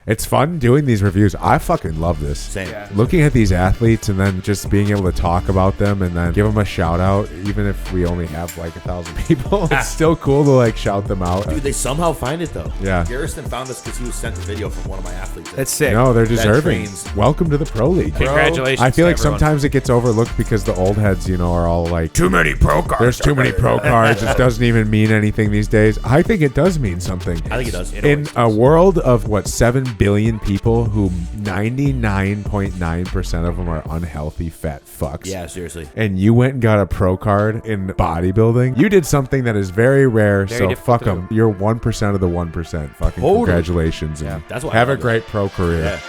It's fun doing these reviews. I fucking love this. Same. Yeah. Looking at these athletes and then just being able to talk about them and then give them a shout out, even if we only have like 1,000 people, it's still cool to like shout them out. Dude, they somehow find it though. Yeah. Garrison found us because he was sent a video from one of my athletes. That's sick. No, they're deserving. trains- Welcome to the pro league. Congratulations. I feel like to everyone. sometimes it gets overlooked because the old heads, you know, are all like, too many pro cards. there's too many pro cards. It doesn't even mean anything these days. I think it does mean something. I think it does. In a world of what 7 billion people who 99.9% of them are unhealthy fat fucks. Yeah, seriously. And you went and got a pro card in bodybuilding. You did something that is very rare. Very so difficult fuck them. You're 1% of the 1%. Fucking Totally. congratulations. Yeah. And That's why I have a love great pro career. Yeah.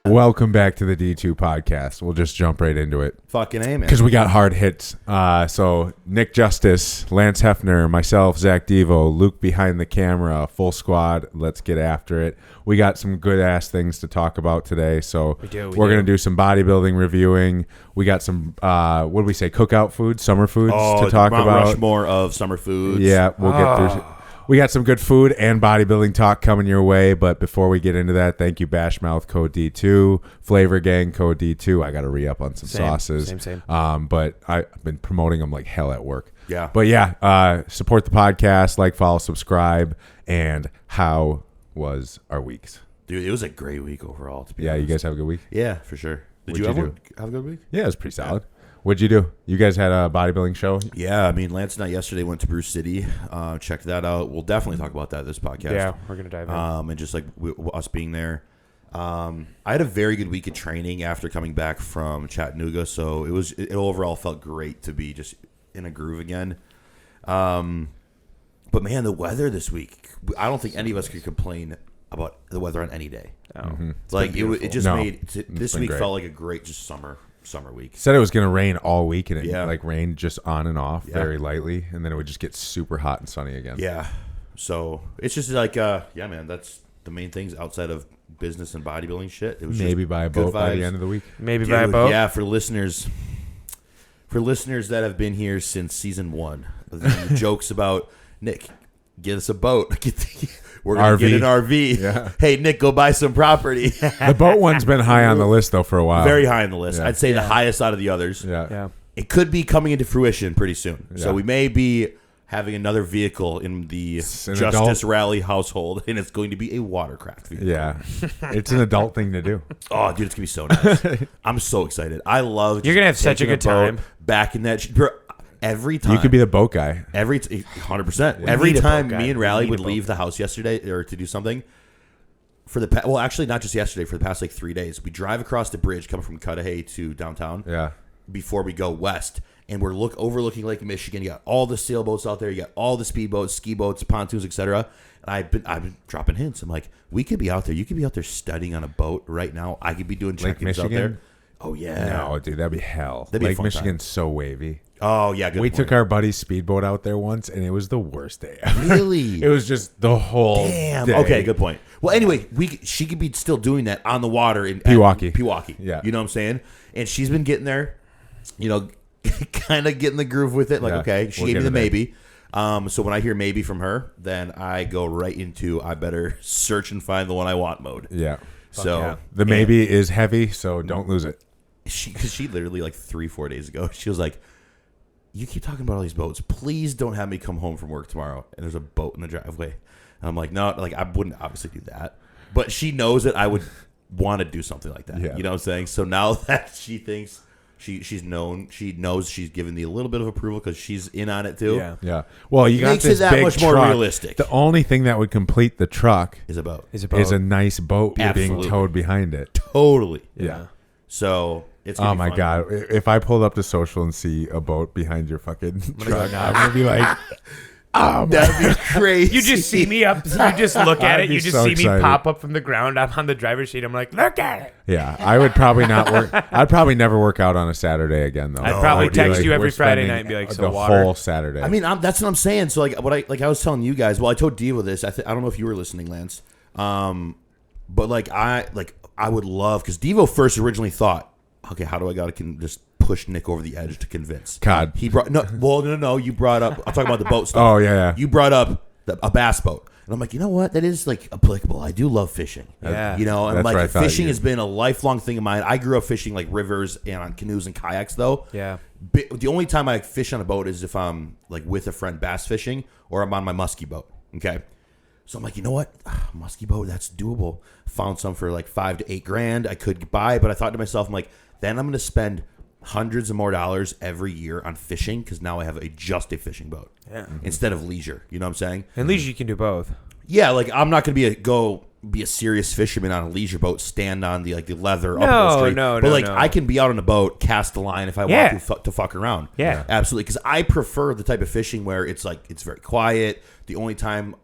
Welcome back to the D2 podcast. We'll just jump right into it Fucking A, man. because we got hard hits. So Nick Justice, Lance Hefner, myself, Zach Devo, Luke behind the camera, full squad. Let's get after it. We got some good ass things to talk about today. So we're going to do some bodybuilding reviewing. We got some, what did we say, cookout foods, summer foods to talk Mount about. Rushmore of summer foods. Yeah, we'll get through. We got some good food and bodybuilding talk coming your way, but before we get into that, thank you, Bashmouth, code D2, Flavor Gang, code D2. I got to re-up on some sauces. Same. But I've been promoting them like hell at work. Yeah. But yeah, support the podcast, like, follow, subscribe, and how was our weeks? Dude, it was a great week overall, to be Yeah, honest. you guys have a good week? Yeah, for sure. Did What'd you you have a good week? Yeah, it was pretty solid. What'd you do? You guys had a bodybuilding show? Yeah, I mean, Lance and I yesterday went to Bruce City. Check that out. We'll definitely talk about that this podcast. Yeah, we're gonna dive in. And just like us being there. I had a very good week of training after coming back from Chattanooga, so it overall felt great to be just in a groove again. But man, the weather this week, I don't think any of us could complain about the weather on any day. Like it just made this week great. felt like a great just summer week. Said it was going to rain all week, and it Yeah. like rained just on and off Yeah. very lightly, and then it would just get super hot and sunny again. Yeah. So it's just like, yeah, man, that's the main things outside of business and bodybuilding shit. It was Maybe just buy a good boat by the vibes. end of the week. Maybe Dude, buy a boat. Yeah, for listeners that have been here since season 1, the jokes about Nick, get us a boat. We're gonna get an RV. Yeah. Hey, Nick, go buy some property. The boat one's been high on the list though for a while. Very high on the list. Yeah. I'd say the highest out of the others. Yeah. Yeah. It could be coming into fruition pretty soon. Yeah. So we may be having another vehicle in the an Justice adult- Rally household, and it's going to be a watercraft vehicle. Yeah. It's an adult thing to do. Oh, dude, it's gonna be so nice. I'm so excited. I love. You're gonna have such a taking good boat time. back in that. Bro, every time You could be the boat guy. 100%. Every need a time boat me guy. and We Rally need a would boat leave the house yesterday or to do something for well, actually not just yesterday, for the past like 3 days, we drive across the bridge coming from Cudahy to downtown. Yeah. Before we go west, and we're overlooking Lake Michigan. You got all the sailboats out there. You got all the speedboats, ski boats, pontoons, etc. And I've been dropping hints. I'm like, we could be out there. You could be out there studying on a boat right now. I could be doing Lake check-ins out Michigan? there. Oh yeah. No, dude, that'd be hell. That'd be a Lake fun Michigan's so wavy. Oh yeah. Good We point. took our buddy's speedboat out there once, and it was the worst day ever. Really? It was just the whole Damn. day. Okay, good point. Well, anyway, she could be still doing that on the water in Pewaukee. Yeah. Yeah. You know what I'm saying? And she's been getting there, kind of getting the groove with it. Like, Yeah, okay, she we'll gave me get the it maybe. So when I hear maybe from her, then I go right into I better search and find the one I want mode. Yeah. So yeah. The maybe is heavy, so don't lose it. she literally like 3-4 days ago, she was like, you keep talking about all these boats. Please don't have me come home from work tomorrow and there's a boat in the driveway. And I'm like, no, like I wouldn't obviously do that. But she knows that I would want to do something like that. Yeah. You know what I'm saying? So now that she thinks she knows she's given me a little bit of approval because she's in on it too. Yeah. Yeah. Well, you got Makes it this that big much more truck. realistic. The only thing that would complete the truck Is a boat. Is a boat. is a nice boat being Absolutely. towed behind it. Totally. Yeah. So it's gonna Oh be my fun. god! If I pulled up to social and see a boat behind your fucking truck, I'm gonna be like, "Oh, That'd be crazy. You just see me up. You just look at I'd it. be You just so see excited. me pop up from the ground. I'm on the driver's seat. I'm like, look at it. yeah." I would probably not work. I'd probably never work out on a Saturday again, though. I'd probably I'd be text you "We're every Friday spending night and be like, so the water?" whole Saturday. I mean, that's what I'm saying. So like I was telling you guys. Well, I told Devo this. I don't know if you were listening, Lance. But I would love because Devo first originally thought okay, how do I just push Nick over the edge to convince? God. He brought no. You brought up. I'm talking about the boat stuff. Oh yeah. You brought up a bass boat. And I'm like, you know what? That is like applicable. I do love fishing. Yeah. You know, and That's what I like thought fishing you- has been a lifelong thing of mine. I grew up fishing like rivers and on canoes and kayaks though. Yeah. The only time I fish on a boat is if I'm like with a friend bass fishing or I'm on my musky boat. Okay. So I'm like, you know what? Musky boat, that's doable. Found some for like $5,000 to $8,000 I could buy, but I thought to myself, I'm like, then I'm going to spend hundreds of more dollars every year on fishing because now I have just a fishing boat instead of leisure. You know what I'm saying? And leisure, you can do both. Yeah, like I'm not going to be a serious fisherman on a leisure boat, stand on the leather. No, upholstery. no, But no, like no. I can be out on a boat, cast a line if I Yeah. want to fuck around. Yeah. Absolutely. Because I prefer the type of fishing where it's very quiet. The only time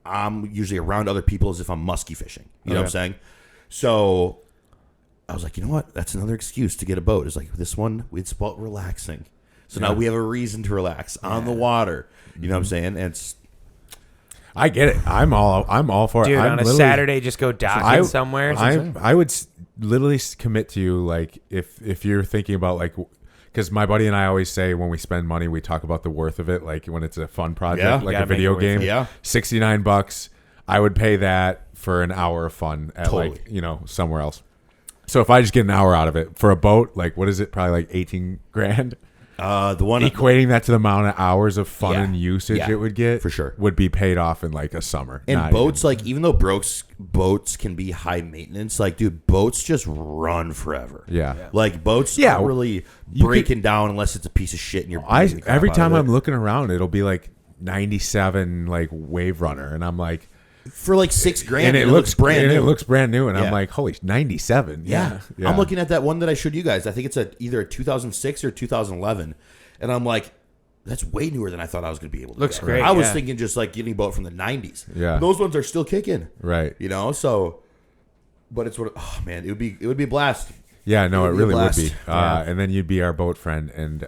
I'm usually around other people is if I'm musky fishing. You know what I'm saying? So I was like, you know what? That's another excuse to get a boat. It's like this one, it's about relaxing. So now we have a reason to relax on the water. You know what I'm saying? And it's I get it. I'm all for it. Dude, I'm on a literally- Saturday, just go docking somewhere. I would literally commit to you, like if you're thinking about like, because my buddy and I always say when we spend money, we talk about the worth of it. Like when it's a fun project, Yeah. like gotta a video make it worth game. it. Yeah. $69. I would pay that for an hour of fun at Totally. somewhere else. So if I just get an hour out of it for a boat, like what is it? Probably like 18 grand. the one Equating that to the amount of hours of fun Yeah. and usage Yeah. it would get, For sure. would be paid off in like a summer. and Not boats, even- like even though boats can be high maintenance, like dude, boats just run forever. Yeah. Like boats Yeah, aren't really you breaking down unless it's a piece of shit and you're I beating the crap every out time of I'm it. looking around, it'll be like 97 like Wave Runner, and I'm like, for like $6,000 and it looks brand and new. it looks brand new, and Yeah. I'm like, holy 97, Yeah. yeah. I'm looking at that one that I showed you guys. I think it's either a 2006 or 2011, and I'm like, that's way newer than I thought I was going to be able to. Looks get. great, I was yeah. thinking just like getting a boat from the 90s. Yeah. Those ones are still kicking. right, You know, so. But it's oh man, it would be a blast. yeah, no, it It'd be a really would blast. be, Yeah. and then you'd be our boat friend, and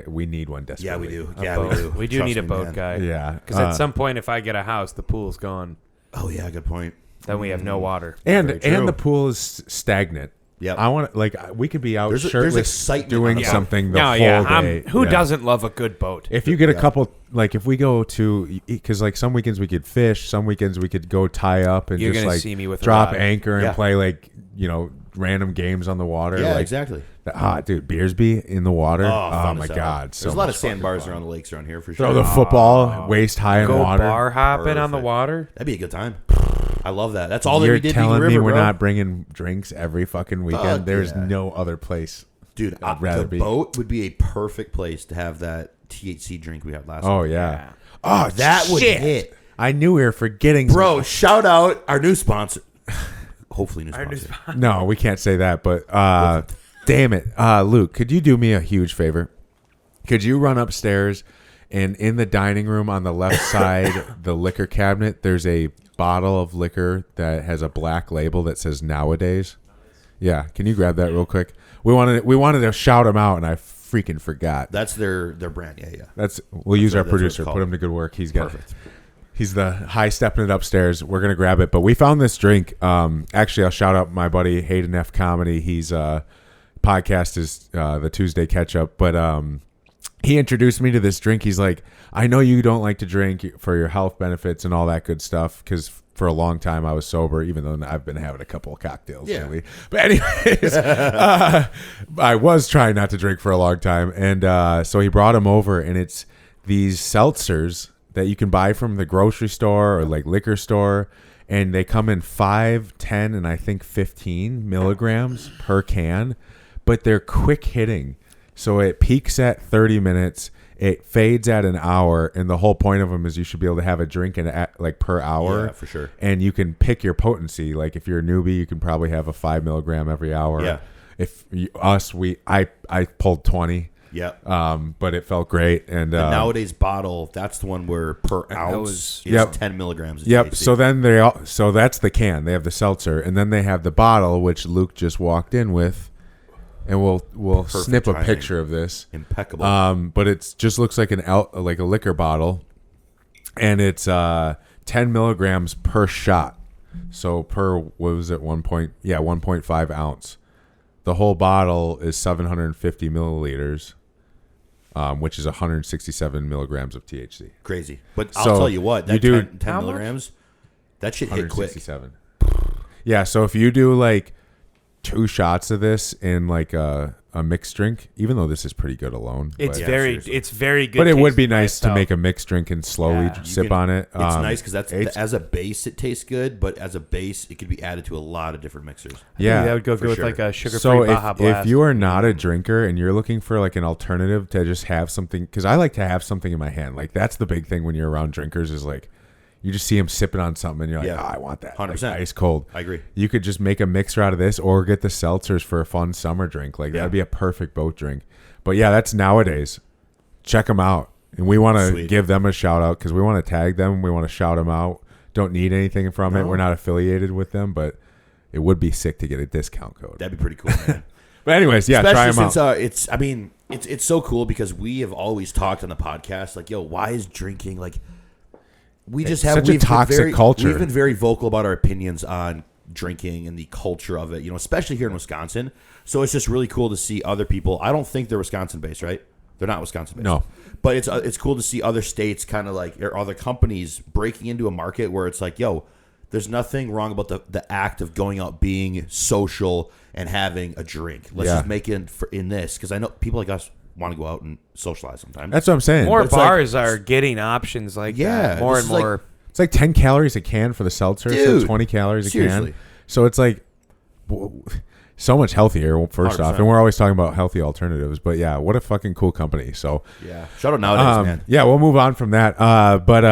we need one desperately. Yeah, we do. A Yeah, we boat. do. We do Trust need a me, boat man. guy. Yeah, Because at some point, if I get a house, the pool's gone. Oh yeah, good point. Then we have no water. and Very true. and the pool is stagnant. Yep. I want we could be out There's shirtless excitement doing on the boat. something the No, whole yeah. day. Who Yeah. doesn't love a good boat? If you get a couple, like if we go to, because like some weekends we could fish, some weekends we could go tie up and You're just gonna like see me with a drop rod. anchor and Yeah. play like random games on the water. Yeah, like, exactly. Dude, Beersby in the water. Oh, fun my as hell. god, so There's a lot of much fucking sandbars fun. around the lakes around here for sure. Throw the football waist high in Go water. bar hopping on the Perfect. water. That'd be a good time. I love that. That's all that You're we did. telling Beagle me River, we're bro. not bringing drinks every fucking weekend? Fuck There's yeah. no other place. Dude, I'd rather the be. boat would be a perfect place to have that THC drink we had last Oh week. yeah. Oh, That would shit. hit. I knew we were forgetting, Bro, shout out our new sponsor. Hopefully new sponsor. No, we can't say that, but damn it. Luke, could you do me a huge favor? Could you run upstairs and in the dining room on the left side, the liquor cabinet, there's a bottle of liquor that has a black label that says nowadays. Yeah, can you grab that real quick? We wanted to shout them out and I freaking forgot. That's their brand. Yeah, yeah. We'll use our that's what it's producer, called. put him to good work. He's got Perfect. He's the high stepping it upstairs. We're gonna grab it, but we found this drink. Actually, I'll shout out my buddy Hayden F Comedy. He's podcast is the Tuesday Catch Up, but he introduced me to this drink. He's like, I know you don't like to drink for your health benefits and all that good stuff, because for a long time I was sober, even though I've been having a couple of cocktails Yeah. lately. But anyways, I was trying not to drink for a long time, and so he brought him over, and it's these seltzers that you can buy from the grocery store or like liquor store, and they come in 5, 10, and I think 15 milligrams per can, but they're quick hitting. So it peaks at 30 minutes, it fades at an hour, and the whole point of them is you should be able to have a drink like per hour. Yeah, for sure. And you can pick your potency. Like if you're a newbie, you can probably have a 5 milligram every hour. Yeah. If I pulled 20. Yep. But it felt great. And The nowadays bottle, that's the one where per ounce is Yep. 10 milligrams of Yep. THC. So then so that's the can. They have the seltzer, and then they have the bottle, which Luke just walked in with, and we'll Perfect snip a timing. picture of this. Impeccable. But it just looks like like a liquor bottle, and it's 10 milligrams per shot. So per what was it 1.5 ounce. the whole bottle is 750 milliliters, which is 167 milligrams of THC. Crazy. But I'll So tell you what, that you do- 10 milligrams, that shit hit quick. 167. Yeah, so if you do like 2 shots of this in like a mixed drink, even though this is pretty good alone, It's but, very good. but it would be taste by nice to itself. make a mixed drink and slowly Yeah. sip on it. It's nice because it's- as a base, it tastes good, but as a base, it could be added to a lot of different mixers. yeah, that would go for good with sure. like a sugar-free so Baja if Blast. you are not a drinker and you're looking for like an alternative to just have something, because I like to have something in my hand. Like that's the big thing when you're around drinkers is like you just see them sipping on something and you're like, Yeah. I want that. 100%. Like, ice cold. I agree. You could just make a mixer out of this or get the seltzers for a fun summer drink. Like Yeah. that'd be a perfect boat drink. But yeah, that's nowadays. Check them out. And we want to Sweet. give them a shout out because we want to tag them. We want to shout them out. Don't need anything from it. No. We're not affiliated with them, but it would be sick to get a discount code. That'd be pretty cool, man. But anyways, yeah, try Especially them out. since it's so cool because we have always talked on the podcast like, yo, why is drinking like we just have such a we've been toxic very- culture. We've been very vocal about our opinions on drinking and the culture of it, especially here in Wisconsin. So it's just really cool to see other people. I don't think they're Wisconsin based, right? They're not Wisconsin based. No. But it's cool to see other states kind of like or other companies breaking into a market where it's like, yo, there's nothing wrong about the act of going out, being social, and having a drink. Let's Yeah. just make it in this because I know people like us want to go out and socialize sometimes. That's what I'm saying. More But it's like- bars are getting options like Yeah, that. More this and is like- more. It's like 10 calories a can for the seltzer, so Dude, 20 calories a seriously. can. So it's like so much healthier, first off. 100%. And we're always talking about healthy alternatives. But yeah, what a fucking cool company. So yeah, shout out nowadays, man. yeah, we'll move on from that. But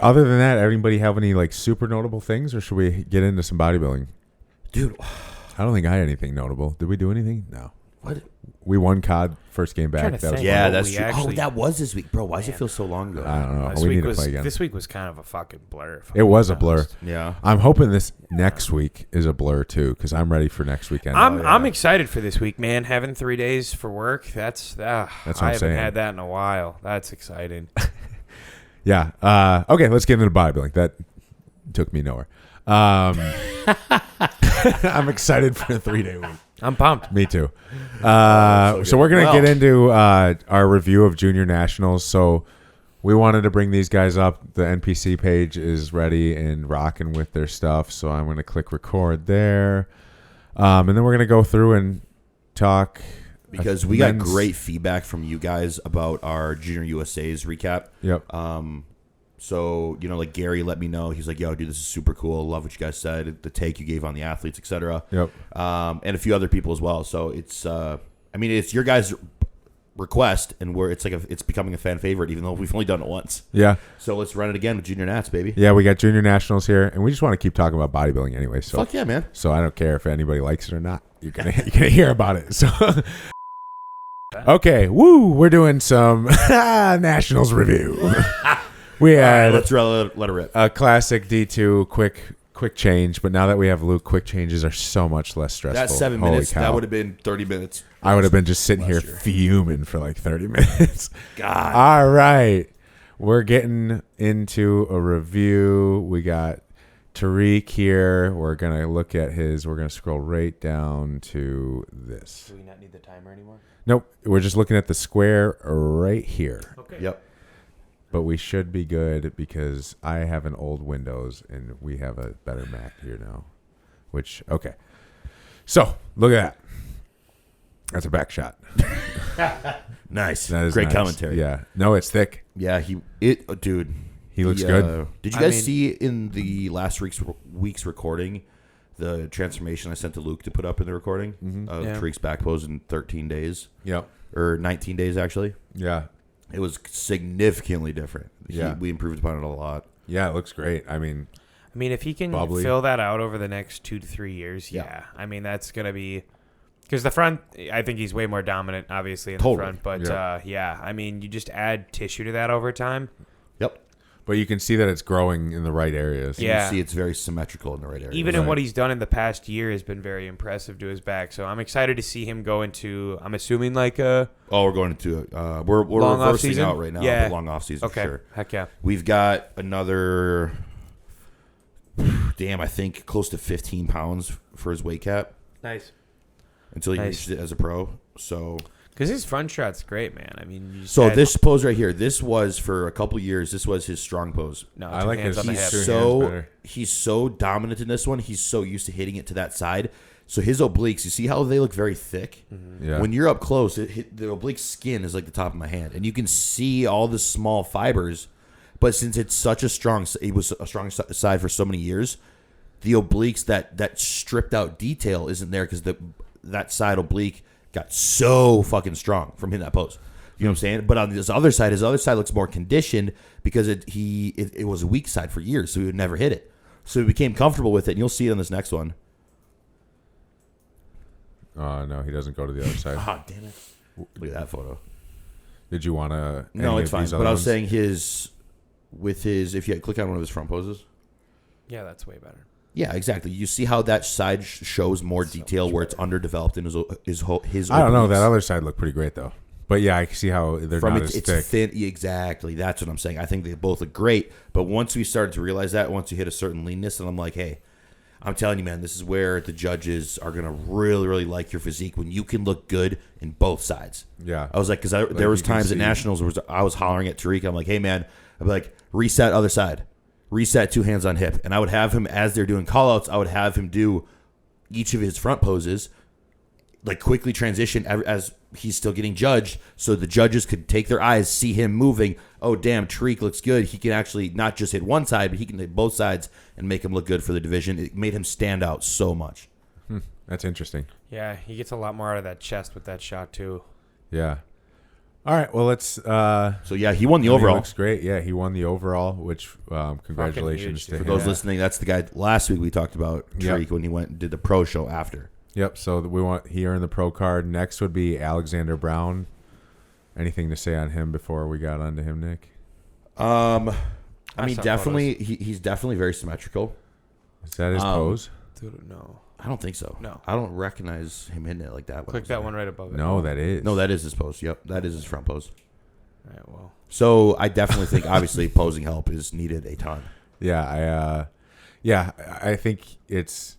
other than that, anybody have any like super notable things, or should we get into some bodybuilding? Dude, I don't think I had anything notable. Did we do anything? No. what? We won COD first game Trying back. to That was think. Yeah, what that's we true. actually- that was this week, bro. Why does it feel so long ago? I don't know. This We week need to was play again. this week was kind of a fucking blur. if I'm It was a being blur. honest. Yeah, I'm hoping this next week is a blur too, because I'm ready for next weekend. I'm excited for this week, man. Having 3 days for work, that's what I I'm haven't saying. had that in a while. That's exciting. Yeah. Okay, let's get into bodybuilding. That took me nowhere. I'm excited for a 3-day week. I'm pumped. Me too. So we're going to get into our review of junior nationals. So we wanted to bring these guys up. The NPC page is ready and rocking with their stuff. So I'm going to click record there. And then we're going to go through and talk. because we got men's- great feedback from you guys about our Junior USA's recap. Yep. So, like Gary let me know. He's like, yo, dude, this is super cool. Love what you guys said, the take you gave on the athletes, etc. Yep. And a few other people as well. So it's it's your guys' request, and it's becoming a fan favorite, even though we've only done it once. Yeah. So let's run it again with Junior Nats, baby. Yeah, we got junior nationals here, and we just want to keep talking about bodybuilding anyway. So Fuck yeah, man. So I don't care if anybody likes it or not. You're gonna hear about it. So okay, woo! We're doing some nationals review. We All right, had let's let it rip. a classic D2 quick change, but now that we have Luke, quick changes are so much less stressful. That 7 Holy minutes, cow. that would have been 30 minutes. I would have been just sitting here last year. fuming for like 30 minutes. God. All right. We're getting into a review. We got Tariq here. We're going to look at we're going to scroll right down to this. Do we not need the timer anymore? Nope. We're just looking at the square right here. Okay. Yep. But we should be good because I have an old Windows and we have a better Mac here now. Okay. So, look at that. That's a back shot. Nice. That is Great nice. commentary. Yeah. No, it's thick. Yeah, dude. He looks good. Did you I guys mean- see in the last week's recording the transformation I sent to Luke to put up in the recording of Yeah. Tariq's back pose in 13 days Yep. or 19 days actually? Yeah. It was significantly different. Yeah. We improved upon it a lot. Yeah, it looks great. I mean, if he can Bubbly. fill that out over the next 2 to 3 years, Yeah. that's gonna be because the front. I think he's way more dominant, obviously in Totally. the front. But you just add tissue to that over time. Yep. but you can see that it's growing in the right areas. And Yeah. you see it's very symmetrical in the right area. Even in Right. what he's done in the past year has been very impressive to his back. So I'm excited to see him go into. I'm assuming like a we're going into we're long reversing off-season? out right now. Yeah. But long off season okay, for sure. heck yeah. We've got another, I think close to 15 pounds for his weight cap. Nice. until he Nice. reached it as a pro. So Because his front shot's great, man. I mean, you So said- this pose right here, this was for a couple years. This was his strong pose. No, I two like hands his on the hip. two hands So better. he's so dominant in this one. He's so used to hitting it to that side. So his obliques, you see how they look very thick. Yeah. When you're up close, the oblique skin is like the top of my hand, and you can see all the small fibers. But since it's such a strong, it was a strong side for so many years, the obliques that stripped out detail isn't there because that side oblique got so fucking strong from hitting that pose. You know what I'm saying? But on this other side, his other side looks more conditioned because it was a weak side for years, so he would never hit it. So he became comfortable with it, and you'll see it on this next one. Oh, no, he doesn't go to the other side. Ah, damn it! Look at that photo. Did you want to? No, it's fine. But I was saying if you click on one of his front poses. Yeah, that's way better. Yeah, exactly. You see how that side shows more detail where it's underdeveloped in his I don't know. obliques. That other side looked pretty great though. But yeah, I can see how they're From not it's as thick. thin. Exactly. That's what I'm saying. I think they both look great. But once we started to realize that, once you hit a certain leanness, and I'm like, hey, I'm telling you, man, this is where the judges are going to really, really like your physique when you can look good in both sides. Yeah. I was like, because there was you can times at see- nationals where I was hollering at Tariq. I'm like, hey, man, I'd be like, reset other side. Reset 2 hands on hip. And I would have him, as they're doing call-outs, I would have him do each of his front poses, like quickly transition as he's still getting judged, so the judges could take their eyes, see him moving. Oh, damn, Tariq looks good. He can actually not just hit one side, but he can hit both sides and make him look good for the division. It made him stand out so much. That's interesting. Yeah, he gets a lot more out of that chest with that shot too. Yeah. All right. Well, let's. So, yeah, he won the I mean, overall. looks great. Yeah, he won the overall, which congratulations huge, to dude. him. For those listening, that's the guy last week we talked about, Tariq, Yep. when he went and did the pro show after. Yep. So he earned the pro card. Next would be Alexander Brown. Anything to say on him before we got onto him, Nick? I I mean, saw definitely, he's definitely very symmetrical. Is that his pose? Dude, no. I don't think so. No. I don't recognize him hitting it like that. Click that one right above it. No, that is. No, that is his pose. Yep, that is his front pose. All right, well. So I definitely think, obviously, posing help is needed a ton. Yeah, I think it's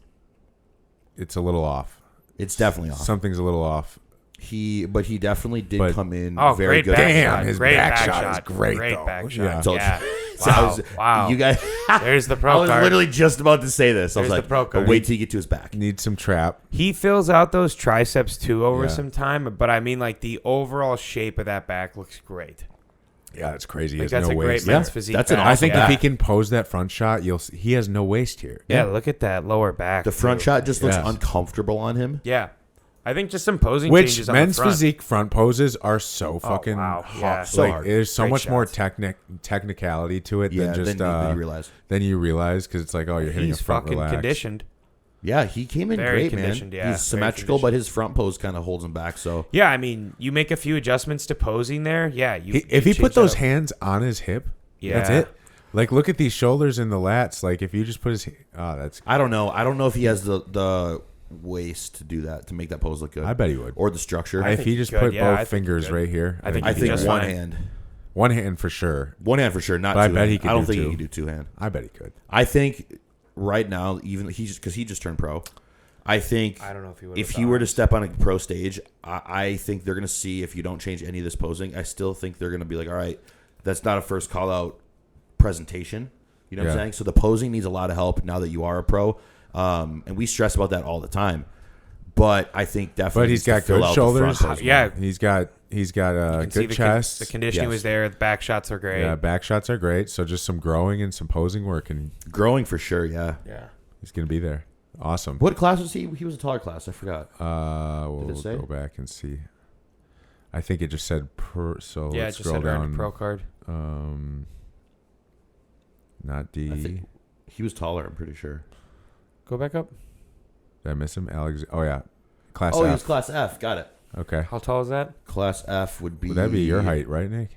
a little off. It's definitely off. Something's a little off. He definitely did But- come in Oh, very great good. back Damn, shot. his Great back back shot is great, Great though. back Yeah. shot. Told you. Yeah. So I Wow. was- Wow. You guys, There's the I pro was card. literally just about to say this. I was There's like, the pro but card. wait till you get to his back. Need some trap. He fills out those triceps too over Yeah. some time, but I mean, like, the overall shape of that back looks great. Yeah, it's crazy. He Like, has that's no a great waist. men's Yeah, physique. that's an back. I think awesome if he back. can pose that front shot, he has no waist here. Yeah, look at that lower back. The front too. shot just looks Yes. uncomfortable on him. Yeah. I think just some posing Which changes on men's the front. physique front poses are so fucking wow. hot. Yeah. So like hard. there's so Great much more shots. technicality to it Yeah, than just then you realize. then you realize because it's like, oh, you're hitting He's a front fucking relax. conditioned. Yeah, he came in Very great, man. conditioned, yeah, He's very symmetrical, but conditioned. his front pose kind of holds him back. So Yeah, I mean, you make a few adjustments to posing there. Yeah, If he change put that those up. hands on his hip, that's Yeah. it. Like, look at these shoulders and the lats. Like, if you just put his, that's. I don't know. I don't know if he has the waist to do that, to make that pose look good. I bet he would. Or the structure. If he just good. put Yeah, I both think fingers good. right here, I think I he'd be think just one fine. hand. one hand for sure. One hand for sure, not But I two bet hand. he could I don't do think two. he can do two hand. I bet he could. I think right now, even because he just turned pro, I think I don't know if he would. if he were to step on a pro stage, I think they're going to see, if you don't change any of this posing, I still think they're going to be like, all right, that's not a first call out presentation. You know what I'm Yeah. saying? So the posing needs a lot of help now that you are a pro. And we stress about that all the time. But I think definitely But he's needs to got fill good out the shoulders. front pose more. Yeah. He's got You can see good the chest. the conditioning Yes. was there. The back shots are great. Yeah, back shots are great. So just some growing and some posing work, and Growing for sure, yeah. Yeah. he's gonna be there. Awesome. What class was he? He was a taller class. I forgot. We'll Did it say? go back and see. I think it just said pro. So Yeah, it let's just scroll said earned down. a pro card. Not D. I think he was taller, I'm pretty sure. Go back up. Did I miss him? Alex. Oh yeah, class Oh, he F. was class F. Got it. Okay. How tall is that? Class F would be... Would that be your height, right, Nick?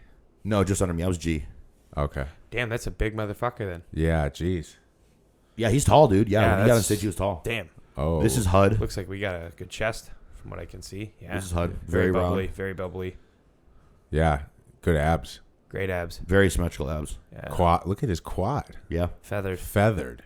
No, just under me. I was G. Okay. Damn, that's a big motherfucker then. Yeah. Jeez. Yeah, he's tall, dude. Yeah, Yeah, when he got on that's- stage, he was tall. Damn. Oh. This is HUD. Looks like we got a good chest from what I can see. Yeah. This is HUD. Very Very bubbly. round. Very bubbly. Yeah. Good abs. Great abs. Very symmetrical abs. Yeah. Quad. Look at his quad. Yeah. Feathered. Feathered.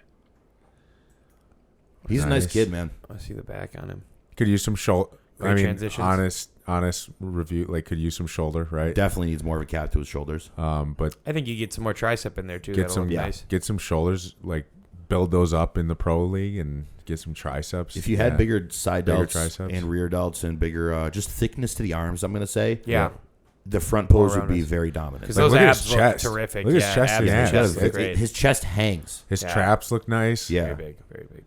He's a nice Nice. kid, man. I see the back on him. Could use some shoulder. Great I mean, transitions. honest review. Like, could use some shoulder, right? Definitely needs more of a cap to his shoulders. But I think you get some more tricep in there too. get That'll some look nice. get some shoulders. Like, build those up in the pro league and get some triceps. If you had bigger side Bigger delts triceps. and rear delts and bigger, just thickness to the arms, I'm gonna say. Yeah. The front pose More would be rounders. very dominant. Because Like, those look at abs his look chest. terrific. Look at his chest abs and and abs. chest Yeah, look great. His chest hangs. His Yeah. traps look nice. Yeah. Very big, very big.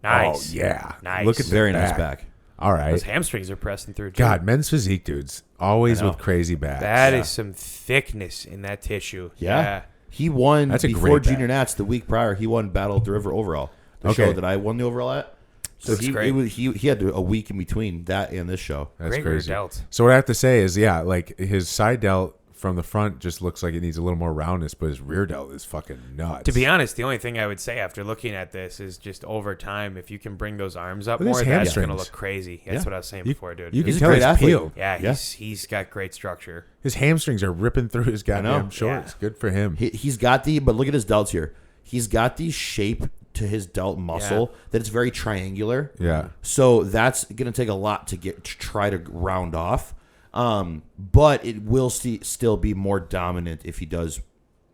Nice. Oh yeah. Nice. Look at the Very back. nice back. All right. Those hamstrings are pressing through too. God, men's physique dudes always I know. with crazy backs. That is Yeah. some thickness in that tissue. Yeah. He won That's a before great Junior back. Nats the week prior. He won Battle of the River overall. The Okay. show that I won the overall at. So Looks great. he had a week in between that and this show. That's Great rear crazy. delts. So what I have to say is, yeah, like his side delt from the front just looks like it needs a little more roundness, but his rear delt is fucking nuts. To be honest, the only thing I would say after looking at this is just over time, if you can bring those arms up Look at more, his that's going to hamstrings. look crazy. That's Yeah. what I was saying You- before, dude. you can He's a tell great he's athlete. peeled. yeah, Yeah. he's got great structure. His hamstrings are ripping through his goddamn know. shorts. Yeah. Good for him. He's got but look at his delts here. He's got the shape to his delt muscle that it's very triangular. Yeah. So that's going to take a lot to try to round off. But it will still be more dominant if he does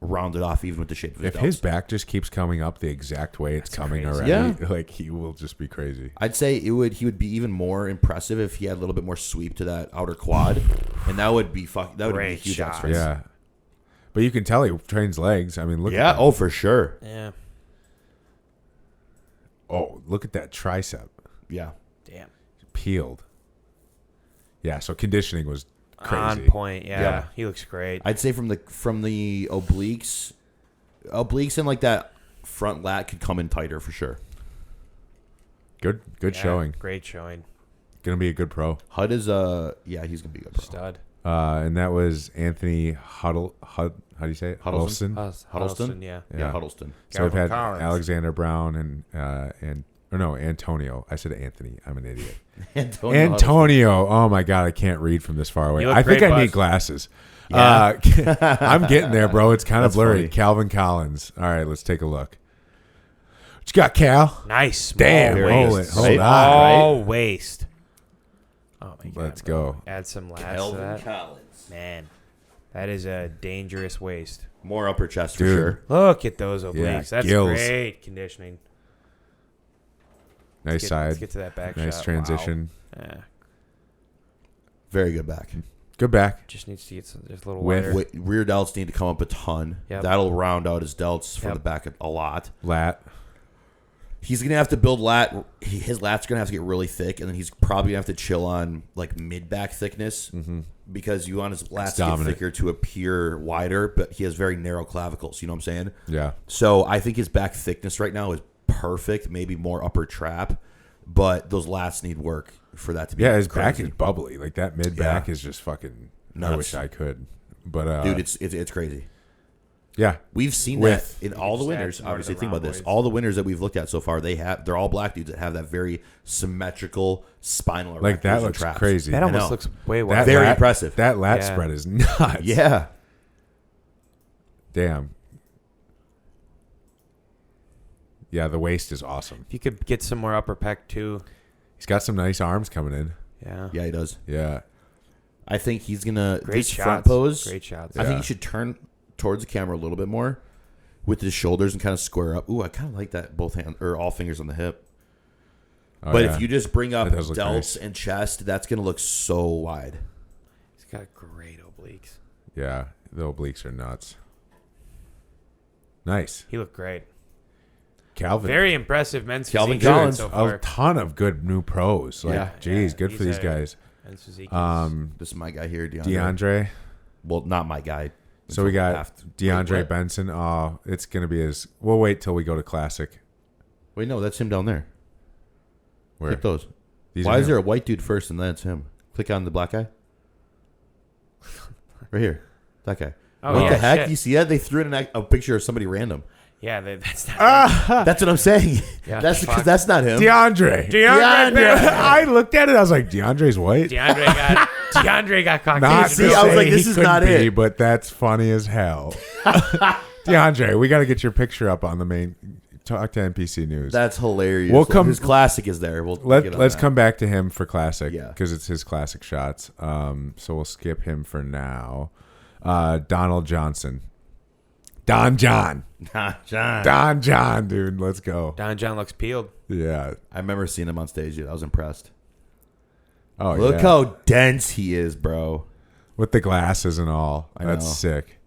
round it off, even with the shape of his If delts. his back just keeps coming up the exact way it's coming crazy. already, Yeah. like he will just be crazy. I'd say he would be even more impressive if he had a little bit more sweep to that outer quad, and that would be that would be a Great huge shot. extra. Yeah. But you can tell he trains legs. I mean, look Yeah. at that. Oh, for sure. Yeah. Oh, look at that tricep. Yeah. Damn. Peeled. Yeah, so conditioning was crazy. On point. Yeah. Yeah. He looks great. I'd say from the obliques and like that front lat could come in tighter for sure. Good Yeah, showing. Great showing. Gonna be a good pro. Hud is he's gonna be good. Pro. Stud. And that was Anthony how do you say it? Huddleston? Huddleston, yeah. Yeah, Huddleston. So we've Calvin had Collins. Alexander Brown Antonio. I said Anthony. I'm an idiot. Antonio. Antonio. Oh my god, I can't read from this far away. You look I think great, I need bud. glasses. Yeah. I'm getting there, bro. It's kind of That's blurry. funny. Calvin Collins. All right, let's take a look. What you got, Cal? Nice. Small Damn, waist. hold it. Hold Right? on. Small waist. Oh my god. Let's bro. go. Add some lats to that. Collins. Man, that is a dangerous waist. More upper chest for Dude. sure. Look at those obliques. Yeah, That's gills. great conditioning. Nice Let's side. get to that back Nice shot. transition. Wow. Yeah, Very good back. Good back. just needs to get just a little With- wider. Rear delts need to come up a ton. Yep. That'll round out his delts from Yep. the back a lot. Lat. He's gonna have to build lat. His lat's gonna have to get really thick, and then he's probably gonna have to chill on like mid back thickness because you want his lats to get dominant. thicker to appear wider. But he has very narrow clavicles. You know what I'm saying? Yeah. So I think his back thickness right now is perfect. Maybe more upper trap, but those lats need work for that to be. Yeah, his back crazy. is bubbly. Like that mid back is just fucking. I Nuts. wish I could, but Dude, it's crazy. yeah, We've seen With- that in all the just add winners. some more to Obviously, the think about round this. waist. All the winners that we've looked at so far, they're all black dudes that have that very symmetrical spinal. like that erectors and looks traps. crazy. That I almost know. looks way That wider. Very lat- impressive. That lat Yeah. spread is nuts. Yeah. Damn. Yeah, the waist is awesome. If you could get some more upper pec too. He's got some nice arms coming in. Yeah. Yeah, he does. Yeah. I think he's gonna Great this shots. front pose. Great shots. I think Yeah. he should turn towards the camera a little bit more with his shoulders and kind of square up. Ooh, I kind of like that. Both hand or all fingers on the hip. Oh, But yeah. if you just bring up That does look delts nice. and chest, that's gonna look so wide. He's got great obliques. Yeah, the obliques are nuts. Nice. He looked great. Calvin. Very impressive men's Calvin physique Collins. so a far. ton of good new pros. Like, Yeah. geez, Yeah, good he's for these a- guys. Men's physique. This is my guy here, DeAndre. DeAndre. Well, not my guy. So we got Wait, DeAndre what? Benson. Oh, it's gonna be his. We'll wait till we go to Classic. Wait, no, that's him down there. Where Click those. these Why are is him. there a white dude first and then it's him? Click on the black guy. Right here. That guy. Oh, What yeah, the heck? shit. You see that? They threw in a picture of somebody random. Yeah, that's not. That's what I'm saying. Yeah, That's because fuck. that's not him. DeAndre? DeAndre. I looked at it. I was like, DeAndre's white. DeAndre got Not Caucasian. See, to I was say like, this he is couldn't not be, it. But that's funny as hell. DeAndre, we got to get your picture up on the main. talk to NPC News. That's hilarious. His classic is there. Let's come back to him for classic. Yeah. Because it's his classic shots. So we'll skip him for now. Donald Johnson. Don John, dude. Let's go. Don John looks peeled. Yeah. I remember seeing him on stage, dude. I was impressed. Oh, Look how dense he is, bro. With the glasses and all. I That's know. sick.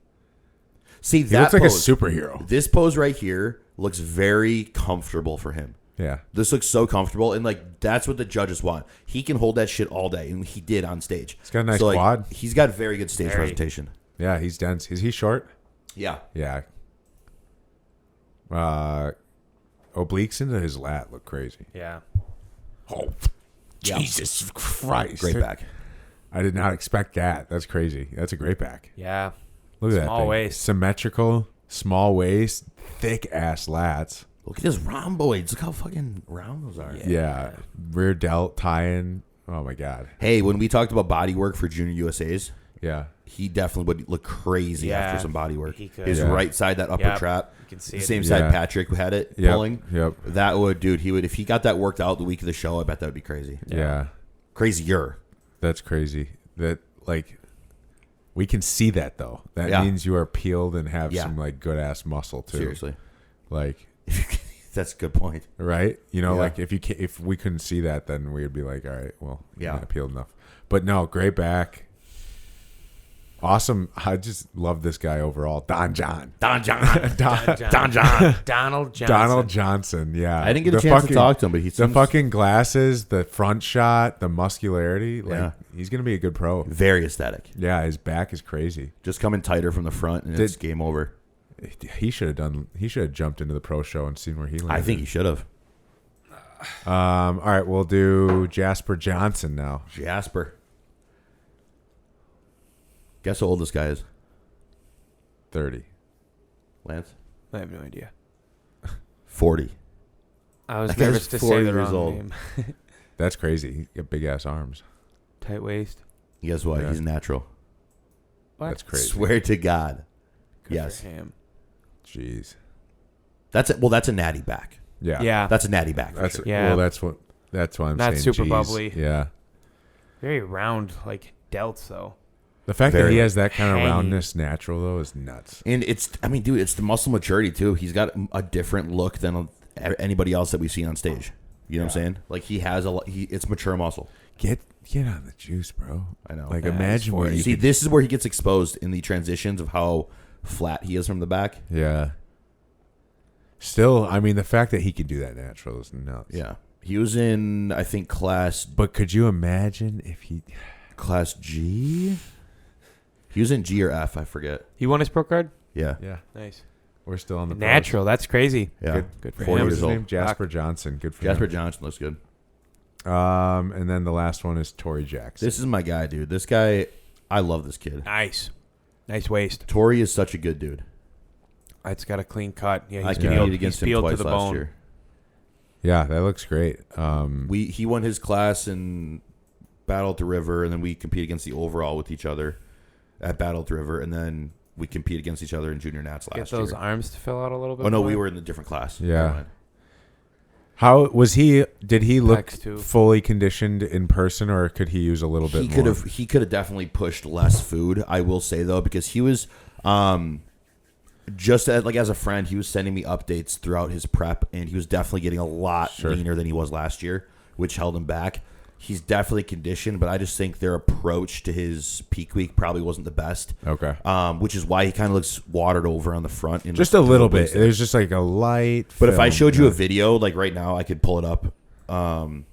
See, He looks like a superhero. This pose right here looks very comfortable for him. Yeah. This looks so comfortable, and like that's what the judges want. He can hold that shit all day, and he did on stage. He's got a nice so, like, quad. He's got very good stage presentation. Yeah, he's dense. Is he short? Yeah. Yeah. Obliques into his lat look crazy. Yeah. Oh, Jesus Christ. Great back. I did not expect that. That's crazy. That's a great back. Yeah. Look at that Small thing. waist. Symmetrical, small waist, thick ass lats. Look at his rhomboids. Look how fucking round those are. Yeah. Rear delt tie-in. Oh, my God. Hey, when we talked about body work for Junior USA's, Yeah. he definitely would look crazy Yeah, after some body work. he could. His Yeah. right side, that upper Yep, trap, you can see the it. same side Yeah. Patrick had it Yep, pulling. yep. That would, dude, he would, if he got that worked out the week of the show, I bet that would be crazy. Yeah. Crazier. That's crazy. That, like, we can see that, though. That Yeah. means you are peeled and have Yeah. some, like, good-ass muscle, too. Seriously. Like, That's a good point. right? You know, Yeah. like, if we couldn't see that, then we would be like, all right, well, you're Yeah. not peeled enough. But, no, great back. Awesome. I just love this guy overall. Don John. Don John. Don Don John. Donald Johnson. Donald Johnson, yeah. I didn't get a The chance fucking- to talk to him, but he The seems fucking glasses, the front shot, the muscularity, like Yeah. he's gonna be a good pro. very aesthetic. Yeah, his back is crazy. Just coming tighter from the front, and it's game over. He should have jumped into the pro show and seen where he landed. I think he should have. All right, we'll do Jasper Johnson now. Jasper. Guess how old this guy is, 30. Lance? I have no idea. 40. I was That guy's nervous to 40 say the years wrong old. name. That's crazy. He got big ass arms. Tight waist. Guess what? Yeah. He's natural. What? That's crazy. Swear to God. Good Yes. for him. Jeez. That's it. Well, that's a natty back. Yeah. Yeah. That's a natty back. For That's sure. Yeah. Well, that's why I'm Not saying super jeez. bubbly. Yeah. Very round, like delts though. The fact that Very he has that kind of hanging. roundness natural though is nuts. And dude, it's the muscle maturity too. He's got a different look than anybody else that we've seen on stage. You know what I'm saying? Like he has it's mature muscle. Get on the juice, bro. I know. Like Yeah, imagine what you see. could- This is where he gets exposed in the transitions of how flat he is from the back. Yeah. Still, I mean, the fact that he could do that natural is nuts. Yeah, he was in I think class But could you imagine if he? G. He was in G or F. I forget. He won his pro card. Yeah. Yeah, Nice. we're still on the Natural. That's crazy. Yeah. Good for What 40 him. was years his old. name? Jasper Johnson. Good for Jasper him. Johnson looks good. And then the last one is Tory Jackson. This is my guy, dude. This guy, I love this kid. Nice. Nice waist. Tori is such a good dude. It's got a clean cut. Yeah, I he's competed peeled, against he's him peeled twice to the last bone. year. Yeah, that looks great. He won his class in Battle at the River, and then we compete against the overall with each other at Battle at the River, and then we compete against each other in Junior Nats Get last those year. arms to fill out a little bit. Oh no, more. we were in a different class. Yeah. Never mind. How was he? Did he look Pecs, too. fully conditioned in person, or could he use a little bit more? He could have definitely pushed less food. I will say though, because he was just as a friend, he was sending me updates throughout his prep, and he was definitely getting a lot Sure. leaner than he was last year, which held him back. He's definitely conditioned, but I just think their approach to his peak week probably wasn't the best. Okay. Which is why he kind of looks watered over on the front. In Just the a little waist bit. there. There's just like a light. But if I film, showed you yeah. a video, like right now, I could pull it up. And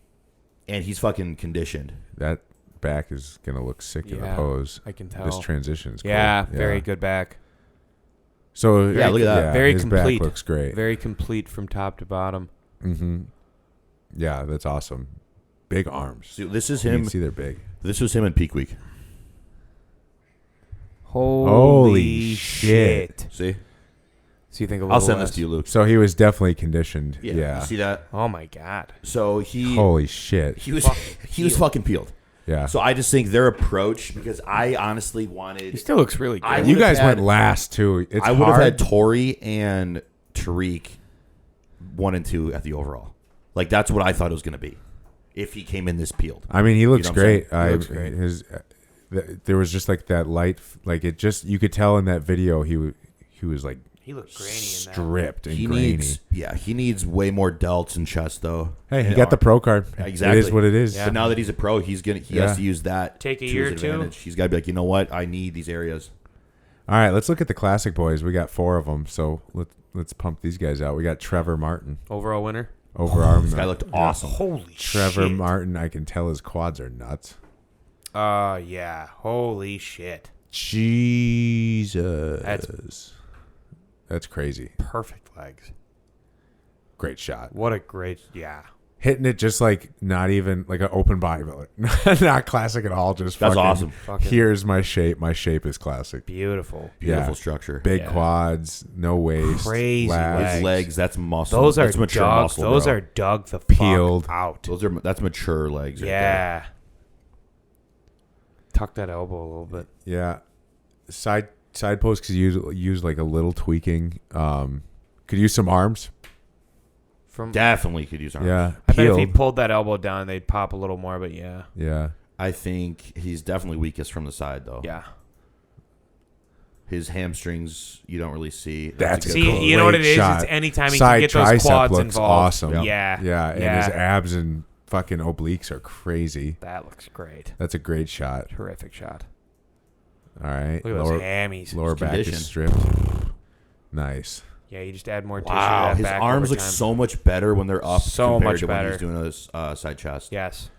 he's fucking conditioned. that back is gonna look sick in the Yeah, pose. I can tell. This transition is cool. Yeah, very good back. So Yeah, look at that. Very his complete. back looks great. Very complete from top to bottom. Mm-hmm. Yeah, that's awesome. Big arms. So this is You him. can see they're big. This was him in peak week. Holy shit. See, So you think a I'll little send less. this to you, Luke. So he was definitely conditioned. Yeah. You see that? Oh my god. So he Holy shit. he was Fucking he was fucking peeled. Yeah. So I just think their approach, because I honestly wanted. He still looks really good. I you would've guys had- went last too. It's I would have hard. had Tori and Tariq 1 and 2 at the overall. Like, that's what I thought it was going to be if he came in this peeled. I mean, he looks You know what I'm great. saying? He looks great. There was just like that light, like it just, you could tell in that video he was like He looked grainy in that. stripped and He grainy. needs way more delts and chest, though. Hey, he And got the arm. pro card. Exactly. It is what it is. Yeah. But now that he's a pro, he has to use that. Take a to year his or two. advantage. He's got to be like, you know what? I need these areas. All right, let's look at the classic boys. We got 4 of them, so let's pump these guys out. We got Trevor Martin, Overall winner. overarm. This guy looked awesome. Holy Trevor shit. Martin. I can tell his quads are nuts. Yeah. Holy shit. Jesus, that's crazy. Perfect legs. Great shot. What a great. Yeah. Hitting it just like not even like an open bodybuilder. Not classic at all. Just That's fucking, awesome. Fucking Here's my shape. My shape is classic. beautiful. Beautiful Yeah. structure. Big Yeah. quads, no waist, Crazy lats. His legs, that's muscle. Those are that's mature dug. muscle, Those bro. are dug the Peeled. fuck out. That's mature legs. Right there. Yeah. Tuck that elbow a little bit. Yeah, side pose could use like a little tweaking. Could use some arms. From Definitely could use arms. Yeah, I bet if he peeled. pulled that elbow down, they'd pop a little more. But yeah. Yeah, I think he's definitely weakest from the side, though. Yeah. His hamstrings, you don't really see. That's a good See, call. you know what it Great is? shot. It's anytime he Side can get those tricep quads looks involved. awesome. Yeah. yeah, and his abs and fucking obliques are crazy. That looks great. That's a great shot. Terrific shot. All right, Look at those hammies. lower It's back conditioned. is stripped. Nice. Yeah, you just add more tissue to Wow, that his back arms over look time. so much better when they're up. So compared much to when better. he's doing a side chest. Yes.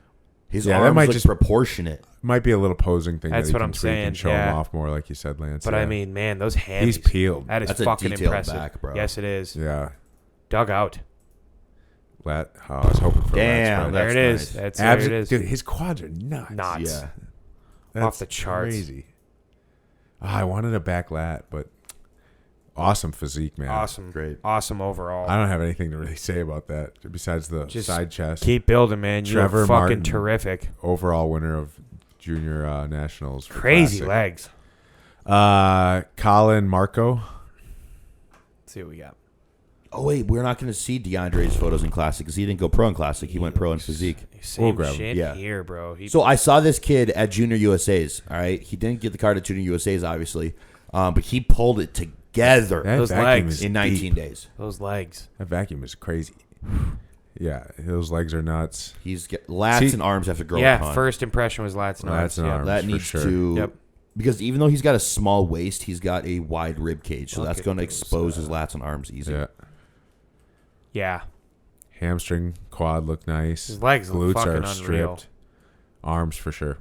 His Yeah, that arms might look just- proportionate. Might be a little posing thing. That's that he what can I'm tweak saying, And show yeah. him off more, like you said, Lance. But yeah. I mean, man, those hammies. He's peeled. That is That's a fucking detailed impressive. back, bro. Yes, it is. Yeah. Dug out. Lat. Oh, I was hoping for Damn, lat There spread. it That's is. nice. That's Abs, there it is. dude, his quads are nuts. Nuts. Yeah. That's Off the charts. Crazy. I wanted a back lat, but awesome physique, man. Awesome. Great. Awesome overall. I don't have anything to really say about that besides the Just side chest. Keep building, man. You're Trevor fucking Martin. terrific. Overall winner of junior nationals. for Crazy classic. legs. Colin Marco. Let's see what we got. Oh, wait, we're not going to see DeAndre's photos in Classic because he didn't go pro in Classic. He went pro in Physique. Same grab him. shit Yeah. here, bro. So I saw this kid at Junior USA's, all right? He didn't get the card at Junior USA's, obviously, but he pulled it together That Those vacuum legs is in 19 deep. days. those legs. That vacuum is crazy. Yeah, those legs are nuts. He's get lats See- and arms have to grow a Yeah, ton. first impression was lats and arms. Lats and Yeah. arms. That for needs sure. to Yep. because even though he's got a small waist, he's got a wide rib cage, so Look that's at going to those, expose his lats and arms easy. Yeah. Yeah. Hamstring, quad look nice. His legs look Glutes fucking are unreal. stripped. Arms for sure.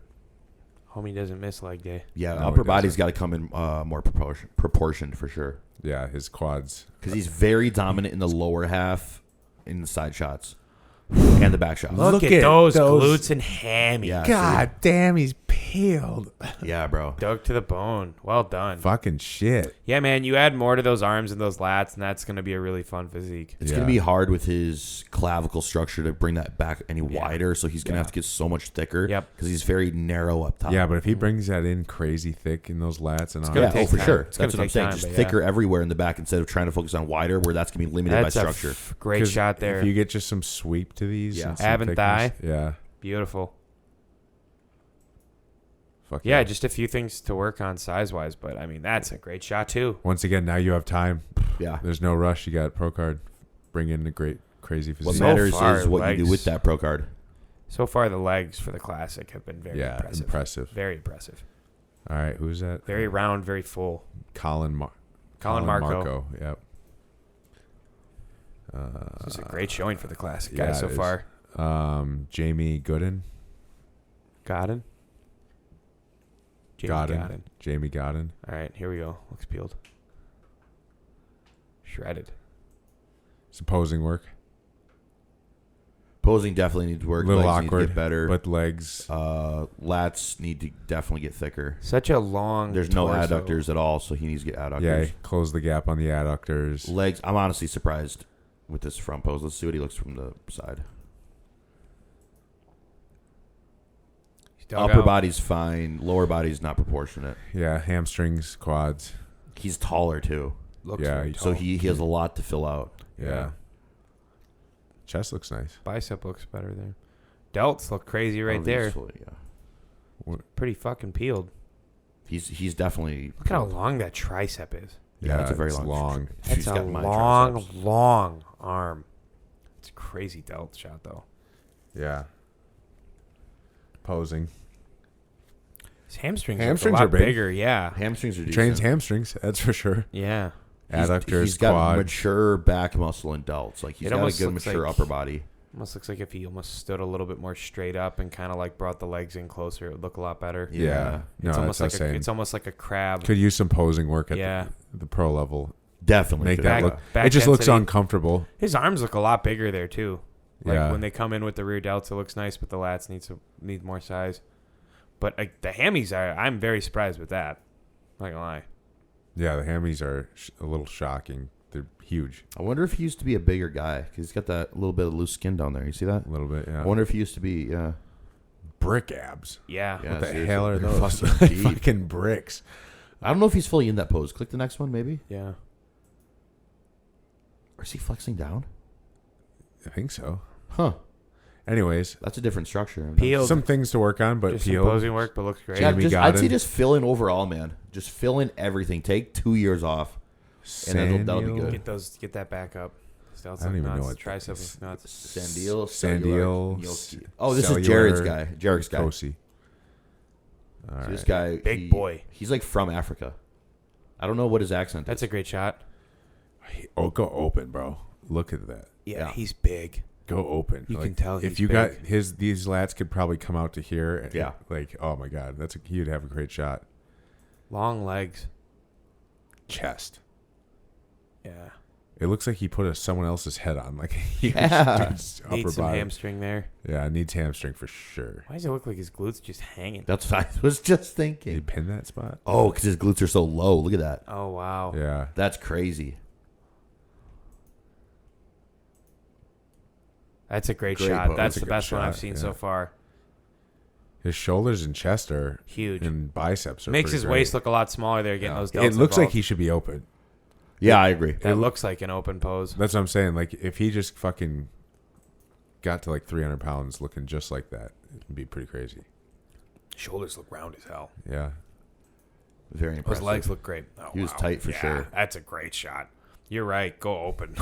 Homie doesn't miss leg day. Yeah, No, he upper body's doesn't. got to come in more proportioned for sure Yeah, his quads. because he's very dominant in the lower half, in the side shots, and the back shots. Look, Look at at those those- glutes and hammies. Yeah. God damn, he's peeled. Yeah, bro. Dug to the bone. Well done. Fucking shit. Yeah, man. You add more to those arms and those lats, and that's going to be a really fun physique. It's Yeah. going to be hard with his clavicle structure to bring that back any wider, so he's going to have to get so much thicker. Yep. Because he's very narrow up top. Yeah, but if he brings that in crazy thick in those lats and It's arms, gonna Yeah, take for time. sure. It's That's gonna what I'm take saying. time, Just but thicker everywhere in the back instead of trying to focus on wider, where that's going to be limited That's by a structure. great 'cause shot there. If you get just some sweep to these, Yeah. and some Ab and thickness, thigh. Yeah. Beautiful. Fuck Yeah, just a few things to work on size-wise, but, I mean, that's a great shot, too. Once again, now you have time. Yeah. There's no rush. You got pro card. Bring in a great, crazy What physique. So matters far, is what you legs. do with that pro card. So far, the legs for the Classic have been very Yeah, impressive. impressive. Very impressive. All right, who's that? Very round, very full. Colin Marco. Yep. This is a great showing for the Classic yeah, guys so it is. far. Jamie Gooden. Godin? Jamie Godden. Jamie Godden. All right, here we go. Looks peeled. Shredded. Supposing work. Posing definitely needs work. A little Legs need to awkward, get better. but legs. Lats need to definitely get thicker. Such a long There's no torso. adductors at all, so he needs to get adductors. Yeah, close the gap on the adductors. Legs, I'm honestly surprised with this front pose. Let's see what he looks from the side. He's dug Upper out. body's fine. Lower body's not proportionate. Yeah, hamstrings, quads. He's taller, too. Looks Yeah, very he- So tall. he has a lot to fill out. Yeah. Chest looks nice. Bicep looks better there. Delts look crazy right there. Yeah. Pretty fucking peeled. He's definitely. Look at how long that tricep is. Yeah, that's a very it's long. That's She's a got my long, triceps. long arm. It's a crazy delt shot, though. Yeah. Posing. His hamstrings, Hamstrings are a lot are big. bigger, yeah. Hamstrings are decent. Trains hamstrings, that's for sure. Yeah. Adductors, He's got quads. mature back muscle and delts. Like he's It got a almost good looks mature like- upper body. Almost looks like if he almost stood a little bit more straight up and kind of like brought the legs in closer, it would look a lot better. Yeah. No, It's almost that's like what it's almost like a crab. Could use some posing work at Yeah. the pro level. Definitely. Make could that have look. back It just looks density. uncomfortable. His arms look a lot bigger there too. Like Yeah. when they come in with the rear delts, it looks nice, but the lats need more size. But the hammies I'm very surprised with that. Not gonna lie. Yeah, the hammies are a little shocking. They're huge. I wonder if he used to be a bigger guy because he's got that little bit of loose skin down there. You see that? A little bit, yeah. I wonder if he used to be. Yeah. Brick abs. Yeah. Yeah, What the seriously. hell are They're those? fucking deep. Fucking bricks. I don't know if he's fully in that pose. Click the next one, maybe. Yeah. Or is he flexing down? I think so. Huh. Anyways, That's a different structure. Peeled. some things to work on, but Just some peeled. posing work, but looks great. Yeah, Jamie I'd say Godin. just fill in overall, man. Just fill in everything. Take 2 years off. And that'll be good. Get that back up. I don't even know what tricep that is. is nuts. Sandil. Sandil. Gnocchi. Oh, this is Jared's guy. Jarek's guy. Kosi. All So right. this guy, Big boy. He's like from Africa. I don't know what his accent That's is. a great shot. Oh, go open, bro. Look at that. Yeah, Yeah. he's big. Go open. You can tell if he's you got big. these lats could probably come out to here. And, Yeah. Like, oh my god, he'd have a great shot. Long legs. Chest. Yeah. It looks like he put someone else's head on, like a huge Yeah. dude's upper Needs some body. hamstring there. Yeah, needs hamstring for sure. Why does it look like his glutes just hanging? That's what I was just Did he thinking. pin that spot? Oh, because his glutes are so low. Look at that. Oh, wow. Yeah. That's crazy. That's a great Great shot. pose. That's That's a the good best one I've shot, seen yeah. so far. His shoulders and chest are Huge. and biceps are Makes pretty his great. waist look a lot smaller there, getting Yeah. those delts It looks like involved. he should be open. Yeah, I agree. That looks like an open pose. That's what I'm saying. Like, if he just fucking got to like 300 pounds looking just like that, it'd be pretty crazy. Shoulders look round as hell. Yeah. Very His impressive. legs look great. Oh, He was wow. tight for Yeah, sure. That's a great shot. You're right. Go open.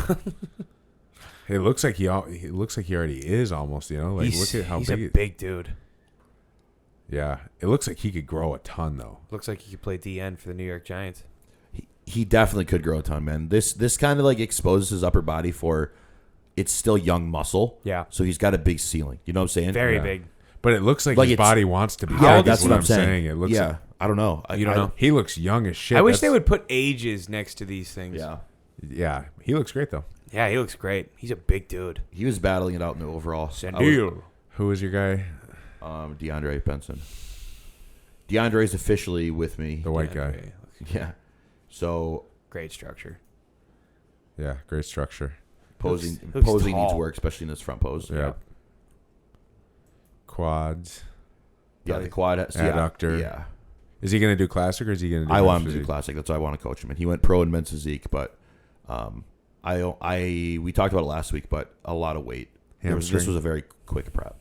It looks like he looks like he already is almost, you know? Like, look at how he's big a it, big dude. Yeah. It looks like he could grow a ton though. Looks like he could play DN for the New York Giants. He definitely could grow a ton, man. This kind of like exposes his upper body for it's still young muscle. Yeah. So he's got a big ceiling. You know what I'm saying? Very Yeah. big. But it looks like, Like his it's- body wants to be Yeah, big, that's is what I'm saying. It looks yeah. I don't know. You don't know? he looks young as shit. I wish they That's- would put ages next to these things. Yeah. Yeah. He looks great though. Yeah, he looks great. He's a big dude. He was battling it out in the overall. Sandil. Who is your guy? DeAndre Benson. DeAndre's officially with me. The white Yeah, guy. okay. Yeah. So Great structure. Yeah. Great structure. posing looks posing needs tall. work, especially in this front pose. Yeah. Quads. Yeah, the quad has, Adductor. Yeah. Is he going to do classic or is he going to do I want him to physique? do classic. That's why I want to coach him. And he went pro in men's physique, but we talked about it last week, but a lot of weight. This Hamstring. was a very quick prep.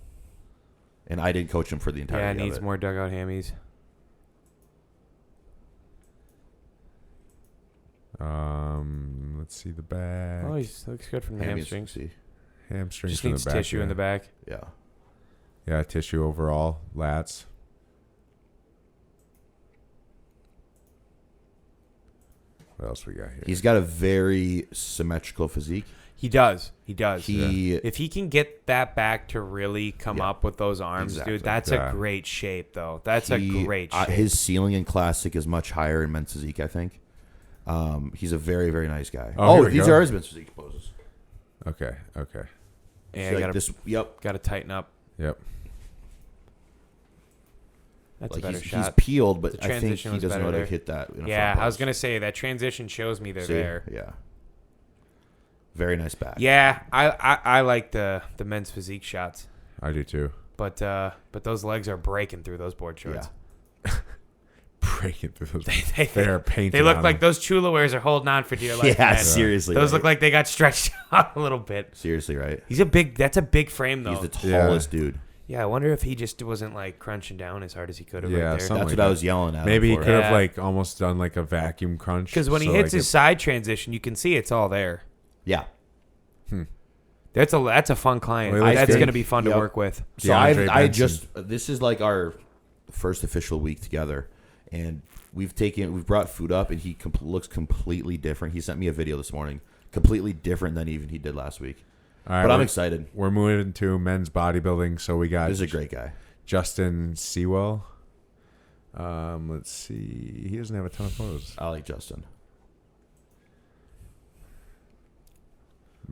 And I didn't coach him for the entirety Yeah, of needs it. more dugout hammies. Let's see the back. Oh, he looks good from the Hammies, hamstrings. see. Hamstrings Just from needs the back. tissue yeah. in the back. Yeah. Yeah, tissue overall. Lats. What else we got here? He's got a very symmetrical physique. He does. He does. He If he can get that back to really come Yeah, up with those arms, exactly. dude, that's Yeah. a great shape, though. That's a great shape. His ceiling in classic is much higher in men's physique, I think. He's a very, very nice guy. Oh, here we these go. are his men's physique poses. Okay. yeah, So, gotta Yep. gotta tighten up. Yep. That's Like a better he's shot. peeled, but The I think transition he was doesn't know how better to there. hit that. In a Yeah, front I was pose. gonna say that transition shows me they're See? there. Yeah. Very nice back. Yeah, I like the men's physique shots, I do too. but those legs are breaking through those board shorts. Yeah. breaking through those. They They're painted. They look on like them. those Chula wears are holding on for dear life. Yeah, man. seriously. Those right? look like they got stretched out a little bit. Seriously, right? That's a big frame though. He's the tallest dude. Yeah, I wonder if he just wasn't like crunching down as hard as he could have right there. something That's like what I that. was yelling at. Maybe he him could for. have like almost done like a vacuum crunch. Because when he so, hits like, his side transition, you can see it's all there. Yeah. That's a fun client. Well, That's good. going to be fun to Yep. work with. So DeAndre I Benson. just this is like our first official week together, and we've brought food up, and he looks completely different. He sent me a video this morning, completely different than even he did last week. All right, But I'm we're- excited. We're moving to men's bodybuilding, so we got This is a great guy. Justin Sewell. Let's see. He doesn't have a ton of photos. I like Justin.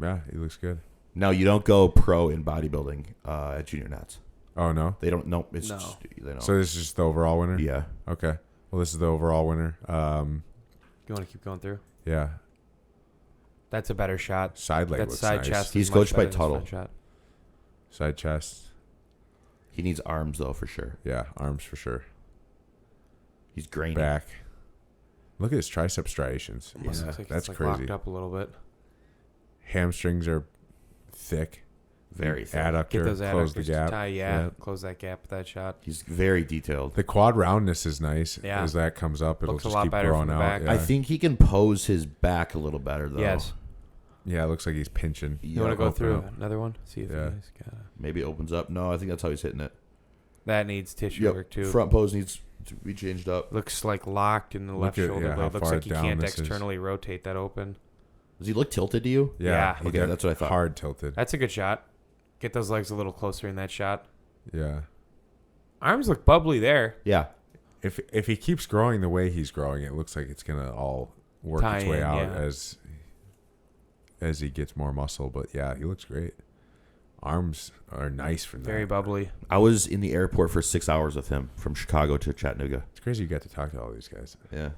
Yeah, he looks good. No, you don't go pro in bodybuilding at Junior Nats. Oh no. They don't. No, it's No. Just, they don't. So this is just the overall winner. yeah, Okay. Well, this is the overall winner. You want to keep going through? Yeah. That's a better shot. Side leg That looks side nice. chest. He's is much coached by better than his Tuttle. front shot. Side chest. he needs arms though for sure. Yeah, arms for sure. He's grainy. Back. Look at his tricep striations. Almost Yeah, looks like that's it's like crazy. locked up a little bit. Hamstrings are thick. Very thick. Adductor. Get those Close the adductors gap. to tie. Yeah, Yep. close that gap with that shot. He's very detailed. The quad roundness is nice. Yeah. As that comes up, it'll Looks a just lot keep better growing from the out. back. Yeah. I think he can pose his back a little better though. Yes. Yeah, it looks like he's pinching. You want to go open through up. another one? See if Yeah. you guys got Maybe it opens up. No, I think that's how he's hitting it. that needs tissue Yep. work too. Front pose needs to be changed up. Looks like locked in the Look left at- shoulder yeah, how blade. Looks far like you down can't this is. externally rotate that open. Does he look tilted to you? Yeah. he Okay, def- that's what I thought. Hard tilted. That's a good shot. Get those legs a little closer in that shot. Yeah. Arms look bubbly there. Yeah. If he keeps growing the way he's growing, it looks like it's gonna all work Tie its way in, out yeah. as he gets more muscle. But yeah, he looks great. Arms are nice from that. Very bubbly. I was in the airport for 6 hours with him from Chicago to Chattanooga. It's crazy you got to talk to all these guys. Yeah.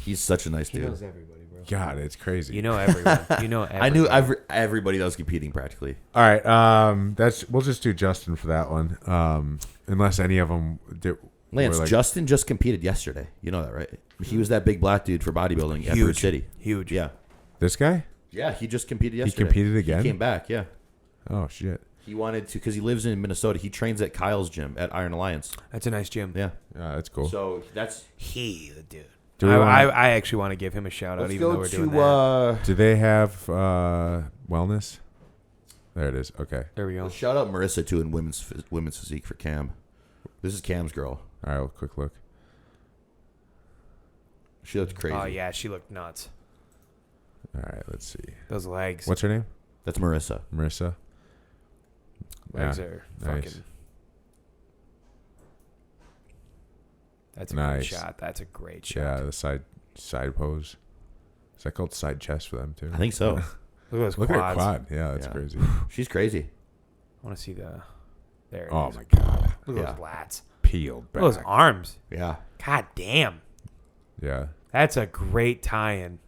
He's such a nice dude. everybody, bro. God, it's crazy. You know everyone. You know everyone. I knew everybody that was competing practically. All right, we'll just do Justin for that one. Unless any of them did. Lance, were like, Justin just competed yesterday. You know that, right? He was that big black dude for bodybuilding at Bird Huge. City. Huge. Yeah. this guy? Yeah, he just competed yesterday. competed again? He came back, yeah. Oh shit. He wanted to, because he lives in Minnesota. He trains at Kyle's gym at Iron Alliance. That's a nice gym. Yeah. Yeah, that's cool. So that's. He, dude. Do we I wanna- actually want to give him a shout out, Let's even though go we're doing to. that. Do they have wellness? There it is. Okay. There we go. Shout out Marissa too in women's physique for Cam. This is Cam's girl. All right, well, quick look. She looks crazy. Oh yeah, she looked nuts. All right, let's see. Those legs. What's her name? That's Marissa. Marissa. Legs Yeah, are nice. fucking. That's a Nice. great shot. That's a great shot. Yeah, the side pose. Is that called side chest for them too? I think so. Look at those Look at her quads. quad. Yeah, that's Yeah. crazy. She's crazy. I want to see the. There. It Oh is. my god. Look at Yeah. those lats. Peeled back. Look at those arms. Yeah. God damn. Yeah. That's a great tie-in.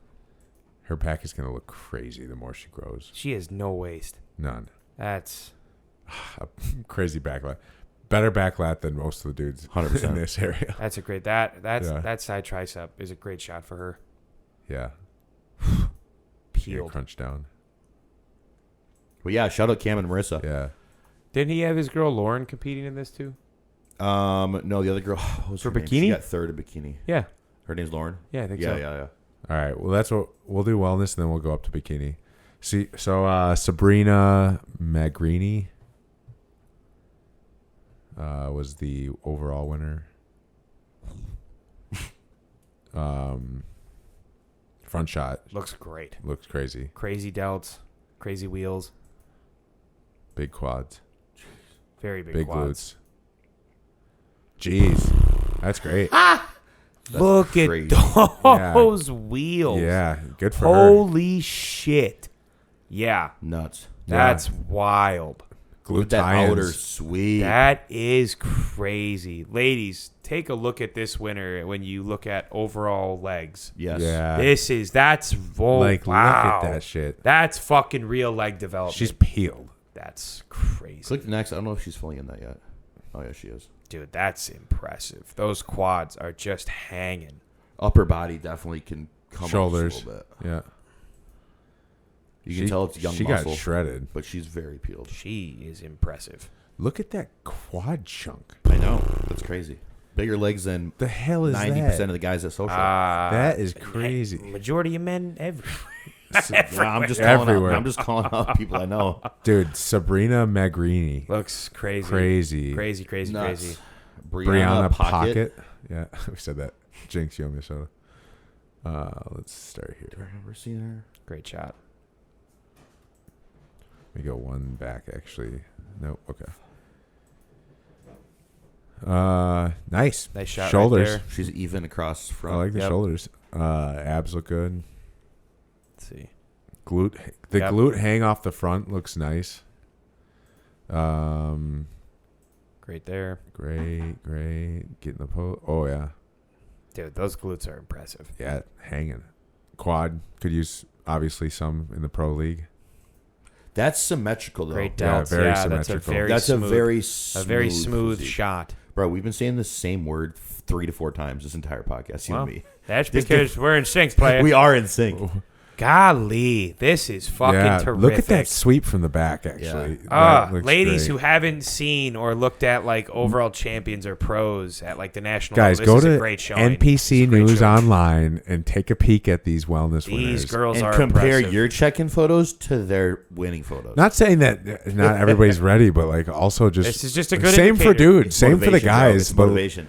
Her back is gonna look crazy the more she grows. She has no waist. None. That's A crazy back lat. Better back lat than most of the dudes 100%. in this area. a great Yeah. that side tricep is a great shot for her. Yeah. Peeled. Crunch down. Well, yeah. Shout out Cam and Marissa. Yeah. Didn't he have his girl Lauren competing in this too? No, the other girl. What was For her name? bikini? She got third in bikini. Yeah. Her name's Lauren. Yeah, I think Yeah, so. yeah. All right. Well, that's what we'll do. Wellness, and then we'll go up to bikini. See, so Sabrina Magrini was the overall winner. Front shot Looks great. looks crazy. Crazy delts, crazy wheels, Big quads, very big, big quads. glutes. Jeez, that's great. Look crazy. at those wheels. Yeah, good for her. Holy shit. Yeah. Nuts. That's wild. Glute That outer tie-ins. sweet. That is crazy. Ladies, take a look at this winner when you look at overall legs. Yes. Yeah, That's wow. like look at that shit. That's fucking real leg development. She's peeled. That's crazy. Click next. I don't know if she's fully in that yet. Oh, yeah, she is. Dude, that's impressive. Those quads are just hanging. Upper body definitely can come Shoulders. up just a little bit. Yeah. You can tell it's young she muscle. got shredded. But she's very peeled. She is impressive. Look at that quad chunk. I know. That's crazy. Bigger legs than The hell is 90% that? of the guys at social. That is crazy. Majority of men everywhere. I'm just Everywhere. I'm just calling out people I know. Dude, Sabrina Magrini. Looks crazy. Crazy. Nuts. Brianna Pocket. Yeah, we said that. Jinx, you owe me a soda. Let's start Do I here. remember seeing her? Great shot. We go one back, actually. Nope, okay. Nice. Nice shot. Shoulders. Right there. She's even across front. I like the Yep. shoulders. Abs look good. Let's see. The Yep. glute hang off the front looks nice. Great there. Great. Getting the pose. Oh yeah, Dude, those glutes are impressive. yeah, hanging. Quad could use obviously some in the pro league. That's symmetrical, though. Great Yeah, delts. very That's symmetrical. That's a very smooth physique. shot. Bro, we've been saying the same word 3 to 4 times this entire podcast, you Well, and me. That's because we're in sync, player. We are in sync. Golly, this is fucking Yeah, terrific. look at that sweep from the back. Actually, Yeah. That looks Ladies great. who haven't seen or looked at like overall champions or pros at like the national Guys, level, go this is a to great showing. NPC This is a great News showing. Online and take a peek at these wellness These winners. girls And are compare impressive. your check-in photos to their winning photos. Not saying that not everybody's ready, but like also just This is just a good same for indicator. dudes, same for the Motivation, bro. guys. It's But motivation.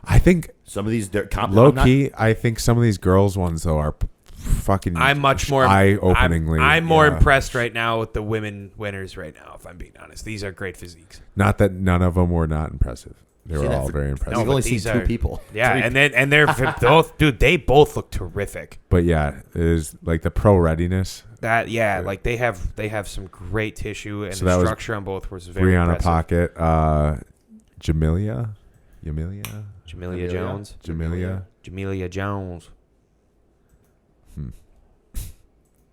I think Some of these, they're low key, I think some of these girls ones though are fucking. I'm much more eye-openingly. I'm more yeah. impressed right now with the women winners right now. If I'm being honest, these are great physiques. Not that none of them were not impressive. They See were that all for- very We've impressive. No, but only seen these 2 are- people. Yeah, 3 and they're both, dude. They both look terrific. But yeah, it is like the pro readiness. That like they have some great tissue and So the that was structure on both was very Brianna impressive. Pocket, Jamelia Jamelia Jones. Jamelia Jones.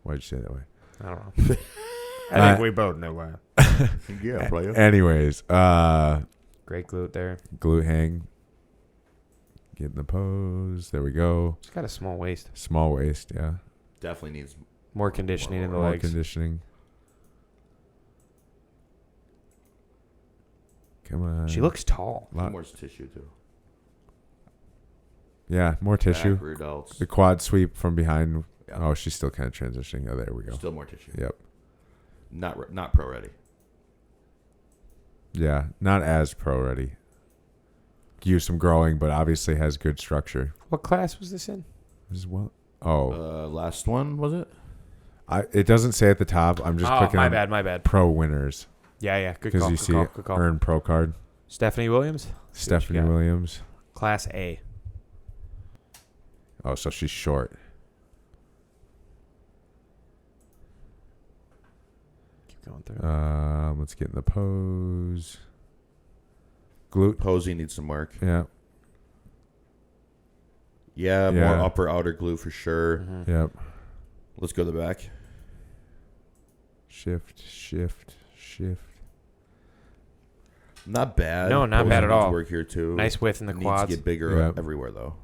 Why'd you say it that way? I don't know. I think we both know why. Yeah, probably. Anyways, Great glute there. glute hang. Get in the pose. There we go. She's got a small waist. Small waist, yeah. Definitely needs More conditioning in the More legs. conditioning. Come on. She looks tall. more tissue, too. Yeah, more tissue. Back, rear delts. The quad sweep from behind. Yeah. Oh, she's still kind of transitioning. Oh, there we go. Still more tissue. Yep. Not pro ready. Yeah, not as pro ready. Use some growing, but obviously has good structure What class was this in? as well. Oh, Last one, was it? it doesn't say at the top. I'm just clicking my on bad. pro winners Yeah. Good because call. you Good see call. Good call. earn pro card. Stephanie Williams. Stephanie got. Williams. Class A. Oh, so she's short. Keep going through. Let's get in the pose. Glute. Posing needs some work. Yeah. Yeah, Yeah. more upper outer glute for sure. Mm-hmm. Yep. Let's go to the back. Shift. Not bad. No, not Posing bad at needs all. work here too. Nice width in the Needs quads. to get bigger Yeah. everywhere though.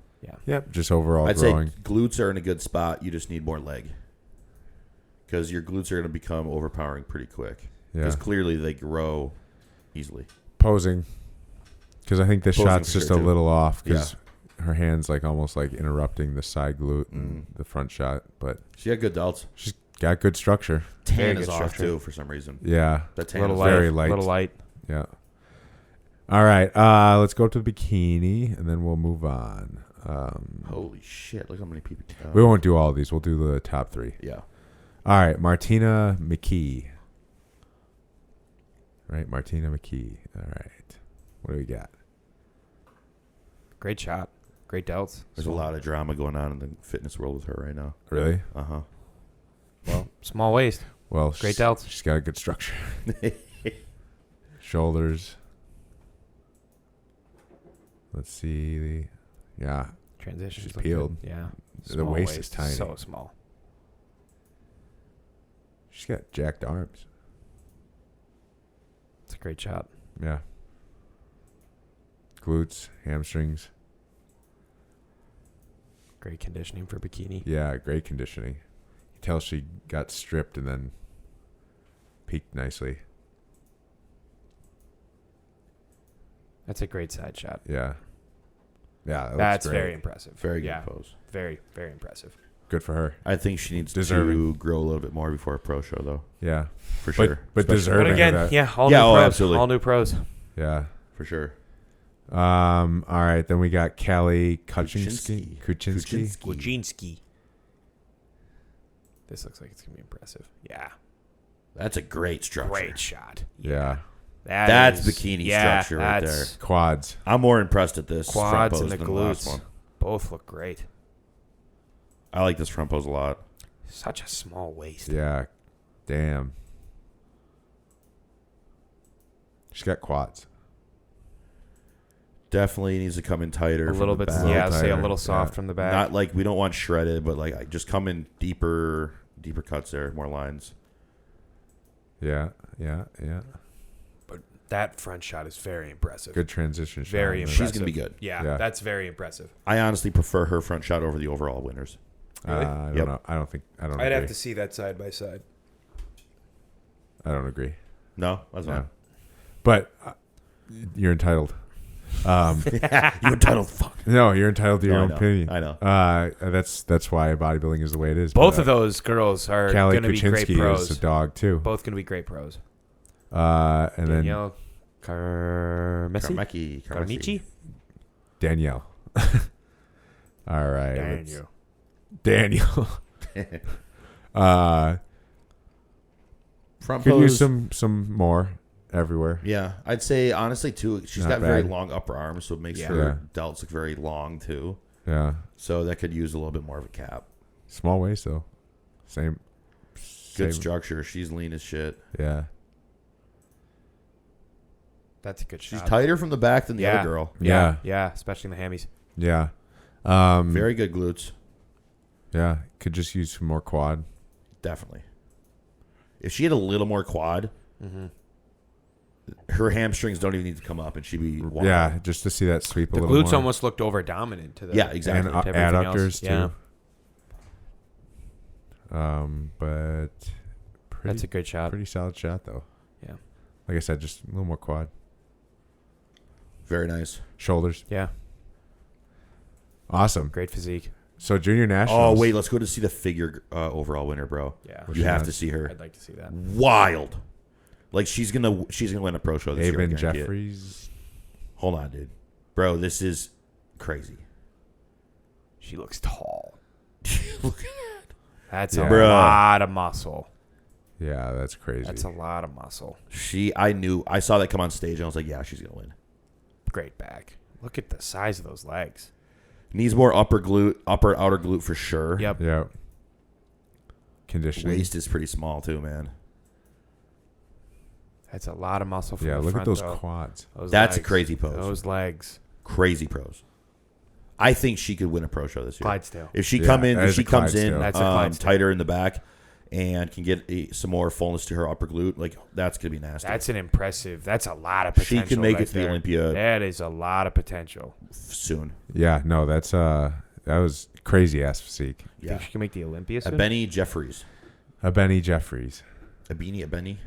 Yep. Just overall I'd growing. say glutes are in a good spot. You just need more leg because your glutes are going to become overpowering pretty quick. Yeah. Because clearly they grow easily. Posing. Because I think the Posing shot's for just sure, a too. little off because her hand's like almost like interrupting the side glute and Mm. the front shot. But She had good delts. she's got good structure. Very Tan is good off structure. too for some reason. Yeah. That tan Little is light. very light. Little light. Yeah. All right. Let's go to the bikini and then we'll move on. Holy shit! Look how many people. We won't do all of these. We'll do the top 3. Yeah. All right. Martina McKee. Right. Martina McKee. All right. What do we got? Great shot. Great delts. There's a lot of drama going on in the fitness world with her right now. Really? Well, small waist. Well, Great delts. She's got a good structure. Shoulders. Let's see. Yeah. Transition. She's peeled. Yeah. The Small waist is tiny. So small. She's got jacked arms. It's a great shot. Yeah. glutes, hamstrings. Great conditioning for bikini. Yeah, great conditioning. You tell she got stripped and then peaked nicely. That's a great side shot. Yeah. Yeah, That's great. very impressive. Very good pose. Very, very impressive. Good for her. I think she needs Deserving. to grow a little bit more before a pro show, though. Yeah, For sure. but Especially- deserving. But again, of that. yeah, all Yeah, new oh, pros. absolutely. All new pros. Yeah. For sure. All right, then we got Kelly Kuczynski. Wojcinski. This looks like it's going to be impressive. Yeah. That's a great structure. Great shot. Yeah. That's is- bikini yeah, structure right there. that's Quads. I'm more impressed at this front Quads pose and the than the last glutes. one. Both look great. I like this front pose a lot. Such a small waist. Yeah. Damn. She's got quads. Definitely needs to come in tighter. A from little the bit, back. yeah, say a tighter, little soft yeah. from the back. Not like we don't want shredded, but like just come in deeper cuts there, more lines. Yeah. But that front shot is very impressive. Good transition shot. Very man. impressive. She's gonna be good. Yeah, Yeah. that's very impressive. I honestly prefer her front shot over the overall winners. Really? I don't Yep. know. I don't I'd agree. have to see that side by side. I don't agree. No, that's No. fine. But you're entitled. You entitled fuck. No, you're entitled to your No, own I know. opinion. I know. That's why bodybuilding is the way it is. Both But, of those girls are Callie going to be great Kuczynski pros. is a dog too. Both going to be great pros. And then Danielle Carmici? Danielle. All right. Daniel. Daniel. Front Could pose. use some more everywhere. Yeah, I'd say honestly too. She's Not got very bad. long upper arms, so it makes Yeah. her delts look very long too. Yeah. So that could use a little bit more of a cap. Small waist though. Same. Good structure. She's lean as shit. Yeah. That's a good She's shot. tighter from the back than the Yeah. other girl. Yeah. Yeah, especially in the hammies. Yeah. Very good glutes. Yeah. Could just use some more quad. Definitely. If she had a little more quad, Mm-hmm. her hamstrings don't even need to come up, and she'd be wild. Yeah, just to see that sweep The a little glutes more. almost looked over dominant to the Yeah, exactly. And to everything else. adductors Yeah. too. But pretty, That's a good shot. pretty solid shot though. Yeah. Like I said, just a little more quad. Very nice. Shoulders. Yeah. Awesome. Great physique. So junior nationals. Oh wait, let's go to see the figure overall winner, bro. Yeah. What You she have has. to see her. I'd like to see that. Wild. Like she's gonna win a pro show this year. I Avon guarantee it. Jeffries. Hold on, dude. Bro, this is crazy. She looks tall. Look That's Yeah. a Bruh. lot of muscle. Yeah, that's crazy. That's a lot of muscle. I saw that come on stage and I was like, yeah, she's gonna win. Great back. Look at the size of those legs. Needs more upper outer glute for sure. Yep. Yeah. Conditioning. Waist is pretty small too, man. That's a lot of muscle from Yeah, the look front, at those though. quads. Those That's a legs. crazy pose. Those legs. Crazy pros. I think she could win a pro show this year. Clydesdale. If she Yeah, comes that is a in Clydesdale. That's a Clydesdale. tighter in the back and can get some more fullness to her upper glute, like that's gonna be nasty. That's an impressive. That's a lot of potential. She can make right it to the there. Olympia That is a lot of potential. soon. Yeah, no, that was crazy ass physique. You Yeah. think she can make the Olympia soon? Benny Jeffries. A Benny Jeffries. A Benny.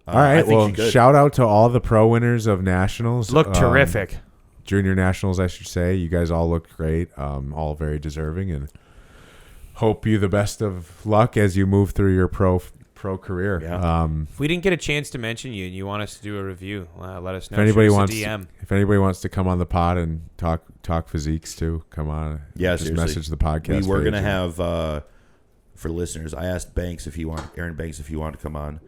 All right, I think well, she could. shout out to all the pro winners of nationals. Look terrific. Junior nationals, I should say. You guys all looked great. All very deserving, and hope you the best of luck as you move through your pro career. Yeah. If we didn't get a chance to mention you and you want us to do a review, let us know. If anybody Shoot us a wants, DM. if anybody wants to come on the pod and talk physiques too, come on. Yeah, just seriously. message the podcast. We were page gonna and- have for listeners. I asked Aaron Banks if he wanted to come on,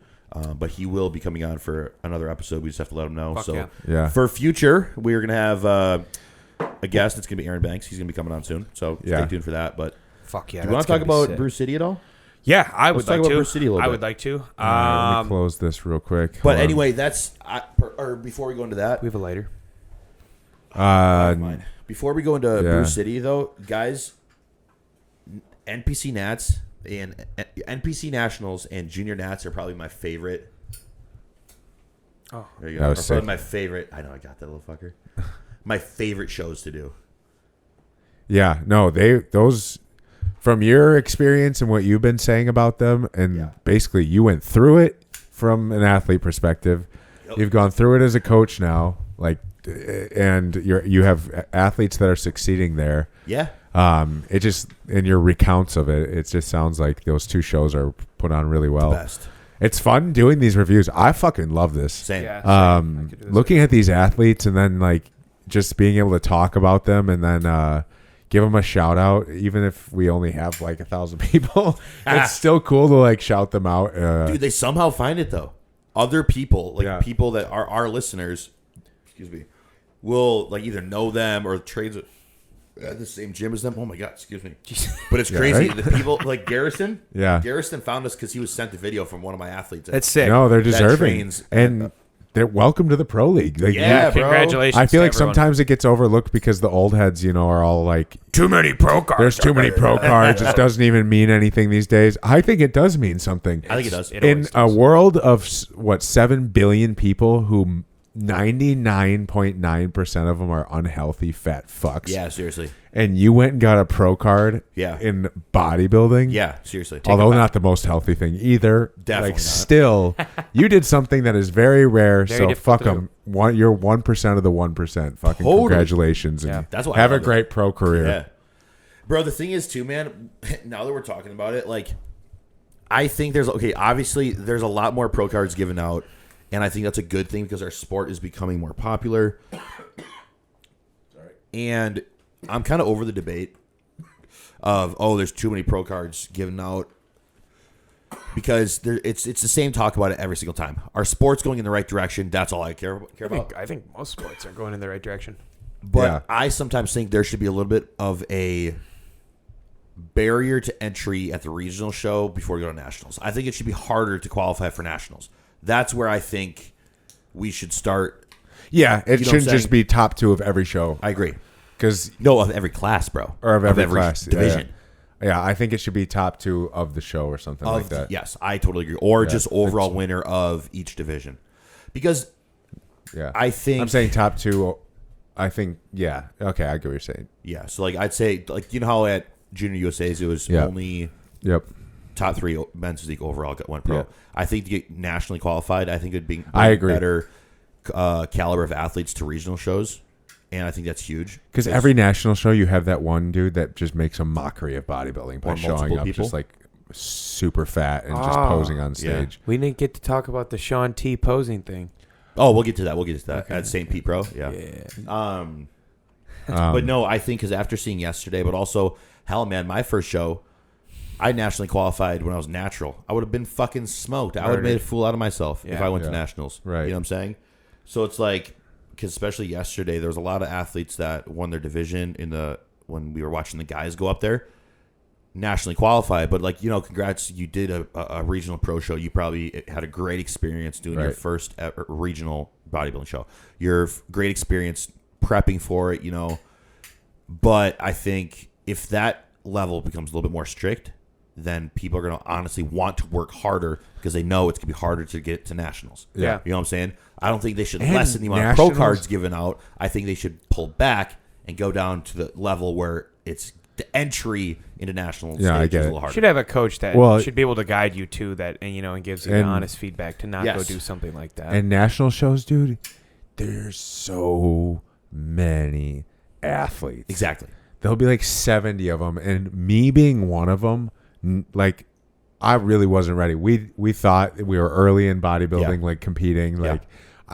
but he will be coming on for another episode. We just have to let him know. Fuck so yeah. Yeah. for future, we're gonna have a guest. It's gonna be Aaron Banks. He's gonna be coming on soon. So Yeah. stay tuned for that. But Fuck yeah. do you want to talk about Bruce City at all? Yeah, I would Let's talk like about to. Bruce City a little I bit. would like to. All right, let me close this real quick. But Hold on. anyway, or before we go into that, we have a lighter. Mine. Before we go into yeah. Bruce City, though, guys, NPC Nats and NPC Nationals and Junior Nats are probably my favorite. Oh, There you That go. was Are probably sick. my favorite. I know I got that little fucker. my favorite shows to do. Yeah, no, those from your experience and what you've been saying about them, and basically you went through it from an athlete perspective. Yep. You've gone through it as a coach now, like, and you have athletes that are succeeding there. Yeah. It just in your recounts of it, it just sounds like those two shows are put on really well. The best. It's fun doing these reviews. I fucking love this. Same. Yeah, Looking at these athletes and then like just being able to talk about them and then give them a shout out, even if we only have like 1,000 people. It's still cool to like shout them out. Dude, they somehow find it though. Other people, like people that are our listeners, excuse me, will like either know them or trains at the same gym as them. Oh my god, excuse me. But it's crazy. Right? The people like Garrison. Yeah. Garrison found us because he was sent a video from one of my athletes. That's sick. No, they're That deserving. trains- And they're welcome to the pro league. Like, Yeah, bro. Congratulations. I feel to like everyone. sometimes it gets overlooked because the old heads, are all like, too many pro cards. there's too many pro cards. It doesn't even mean anything these days. I think it does mean something. I think it does. It In always a does. world of 7 billion people who 99.9% of them are unhealthy fat fucks. Yeah, seriously. And you went and got a pro card in bodybuilding. Yeah, seriously. Although not the most healthy thing either. Definitely like not. still, you did something that is very rare. Very so difficult fuck to them. You're 1% of the 1%. Fucking Totally. congratulations. And Yeah. That's why I have a love it. great pro career. Yeah. Bro, the thing is too, man, now that we're talking about it, like I think obviously there's a lot more pro cards given out, and I think that's a good thing because our sport is becoming more popular. And I'm kind of over the debate of there's too many pro cards given out because it's the same talk about it every single time. Our sport's going in the right direction. That's all I care about. I think most sports are going in the right direction. But I sometimes think there should be a little bit of a barrier to entry at the regional show before we go to nationals. I think it should be harder to qualify for nationals. That's where I think we should start. Yeah, it You know what I'm shouldn't just saying? be top 2 of every show. I agree. Because No, of every class, bro. or of every class division. Yeah, I think it should be top 2 of the show or something like that. Yes, I totally agree. Or Yeah, just overall winner of each division. Because Yeah, I think I'm saying top 2. I think okay, I get what you're saying. yeah. So like I'd say like you know how at Junior USA's it was only Yep. top 3 men's physique overall went pro. Yeah. I think to get nationally qualified, I think it'd be I agree. better caliber of athletes to regional shows, and I think that's huge. Because every national show, you have that one dude that just makes a mockery of bodybuilding by Or showing multiple up people. just like super fat and just posing on stage. We didn't get to talk about the Sean T posing thing. Oh, we'll get to that. At St. Pete Pro. Yeah. But no, I think because after seeing yesterday, but also, hell, man, my first show, I nationally qualified when I was natural. I would have been fucking smoked. I would have made a fool out of myself if I went to nationals. Right. You know what I'm saying? So it's like, because especially yesterday, there was a lot of athletes that won their division when we were watching the guys go up there, nationally qualified. But like, congrats, you did a regional pro show. You probably had a great experience doing your first ever regional bodybuilding show. Your great experience prepping for it, But I think if that level becomes a little bit more strict, then people are going to honestly want to work harder because they know it's going to be harder to get to nationals. Yeah. You know what I'm saying? I don't think they should And lessen the amount of pro nationals- cards given out. I think they should pull back and go down to the level where it's the entry into national Yeah, I stage get is a it. little harder. Should have a coach that Well- should be able to guide you to that, and gives you And- honest feedback to not go Yes. do something like that. And national shows, dude, there's so many athletes. Exactly. There'll be like 70 of them, and me being one of them, like I really wasn't ready. We thought we were early in bodybuilding, like competing, like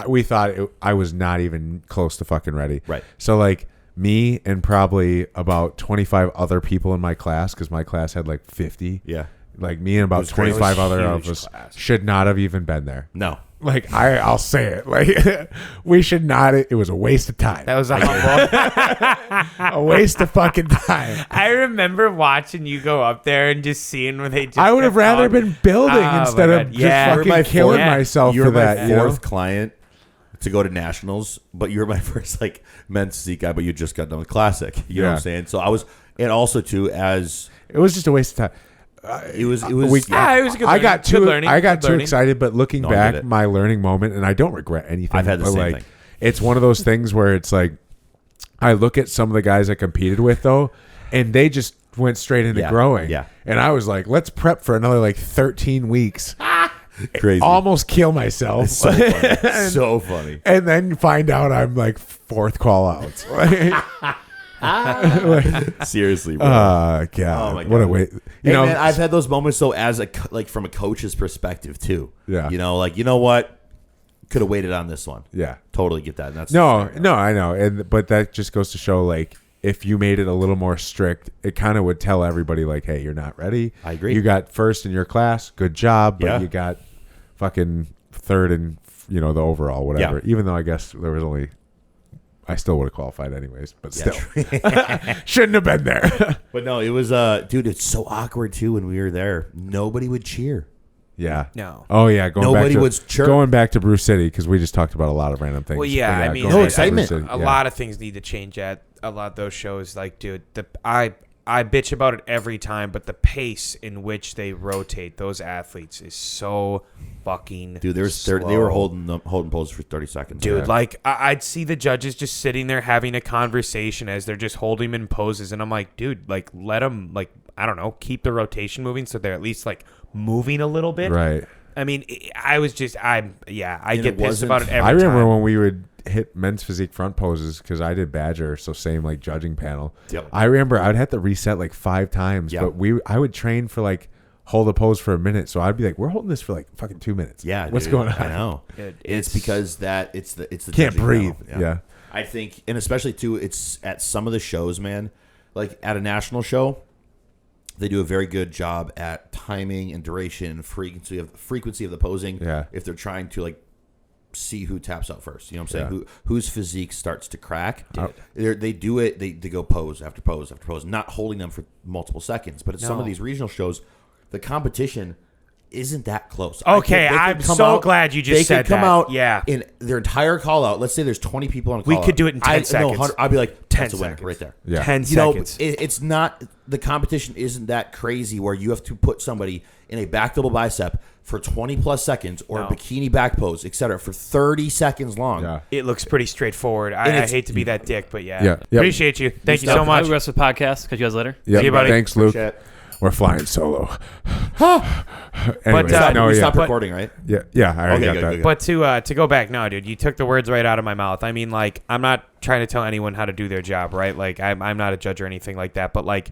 we thought I was not even close to fucking ready. Right. So like me and probably about 25 other people in my class, because my class had like 50. Yeah. Like me and about was great. 25 It was other a of huge us class. should not have even been there. No. Like I'll say it. Like we should not. It was a waste of time. That was a humble. A waste of fucking time. I remember watching you go up there and just seeing where they just I would have kept rather on- been building Oh, instead my of God. just Yeah. You were fucking my killing fourth- myself You for were my that. fourth client to go to nationals, but you were my first like men's physique guy, but you just got done with classic. You know what I'm saying? So I was, and also too, as It was just a waste of time. it was, Yeah, it was a good I got learning. Good too learning. I got Good too learning. excited, but looking No, I get back, it. my learning moment, and I don't regret anything. I've had the but same like, thing. It's one of those things where it's like I look at some of the guys I competed with though, and they just went straight into growing. Yeah. And I was like, let's prep for another like 13 weeks. Crazy. Almost kill myself. So funny. So funny. And then find out I'm like 4th call out. Seriously, bro. God. Oh my What a God. way. Hey, man, I've had those moments though, as from a coach's perspective too. Yeah. You know, like, you know what? Could have waited on this one. Yeah. Totally get that. And that's No, I know. But that just goes to show, like, if you made it a little more strict, it kind of would tell everybody, like, hey, you're not ready. I agree. You got first in your class. Good job. But Yeah. you got fucking third in, the overall, whatever. Yeah. Even though I guess there was only, I still would have qualified anyways. But Yeah, still. Shouldn't have been there. But no, it was, dude, it's so awkward too when we were there. Nobody would cheer. Yeah. No. Oh, yeah. Nobody was chirp. Going back to Brew City, because we just talked about a lot of random things. Well, yeah, But I mean, going No back to excitement. Brew City, A yeah. lot of things need to change at a lot of those shows. Like, dude, I bitch about it every time, but the pace in which they rotate those athletes is so fucking Dude, there was 30, they were holding poses for 30 seconds. Dude, Yeah. like I'd see the judges just sitting there having a conversation as they're just holding him in poses, and I'm like, dude, like let them, like, I don't know, keep the rotation moving so they're at least like moving a little bit. Right. I mean, I get it pissed about it every I remember time. when we would hit men's physique front poses because I did Badger, so same like judging panel. Yep. I remember I'd have to reset like 5 times, Yep. but I would train for like hold a pose for a minute, so I'd be like, we're holding this for like fucking 2 minutes. Yeah, what's dude, going on? I know. Dude, it's because it's the Can't judging breathe. panel. Yeah. I think, and especially too, it's at some of the shows, man. Like at a national show, they do a very good job at timing and duration and frequency of the posing. Yeah. If they're trying to like see who taps out first, you know what I'm saying? Yeah. Whose physique starts to crack. They do it. They go pose after pose after pose, not holding them for multiple seconds. But at some of No. these regional shows, the competition isn't that close. Okay, They could I'm come so out- glad you just they said could come that. out Yeah. in their entire call out. Let's say there's 20 people on a call We out. could do it in 10 seconds. I'd be like, 10 that's a winner seconds. right there. Yeah. 10 You know, seconds. it's not, the competition isn't that crazy where you have to put somebody in a back double bicep for 20 plus seconds or No. a bikini back pose, etc., for 30 seconds long. Yeah. It looks pretty straightforward. And I it's- hate to be that dick, but yeah. Yeah. Yep. Appreciate you. Thank you so stuff. much. I rest the podcast. Catch you guys later. Yep. See you, buddy. Thanks, Luke. Shit. We're flying solo. Anyways, But, no, we yeah. stopped recording, right? Yeah, I already Okay, got good, that. good. But to go back, no, dude, you took the words right out of my mouth. I mean, like, I'm not trying to tell anyone how to do their job, right? Like, I'm not a judge or anything like that. But like,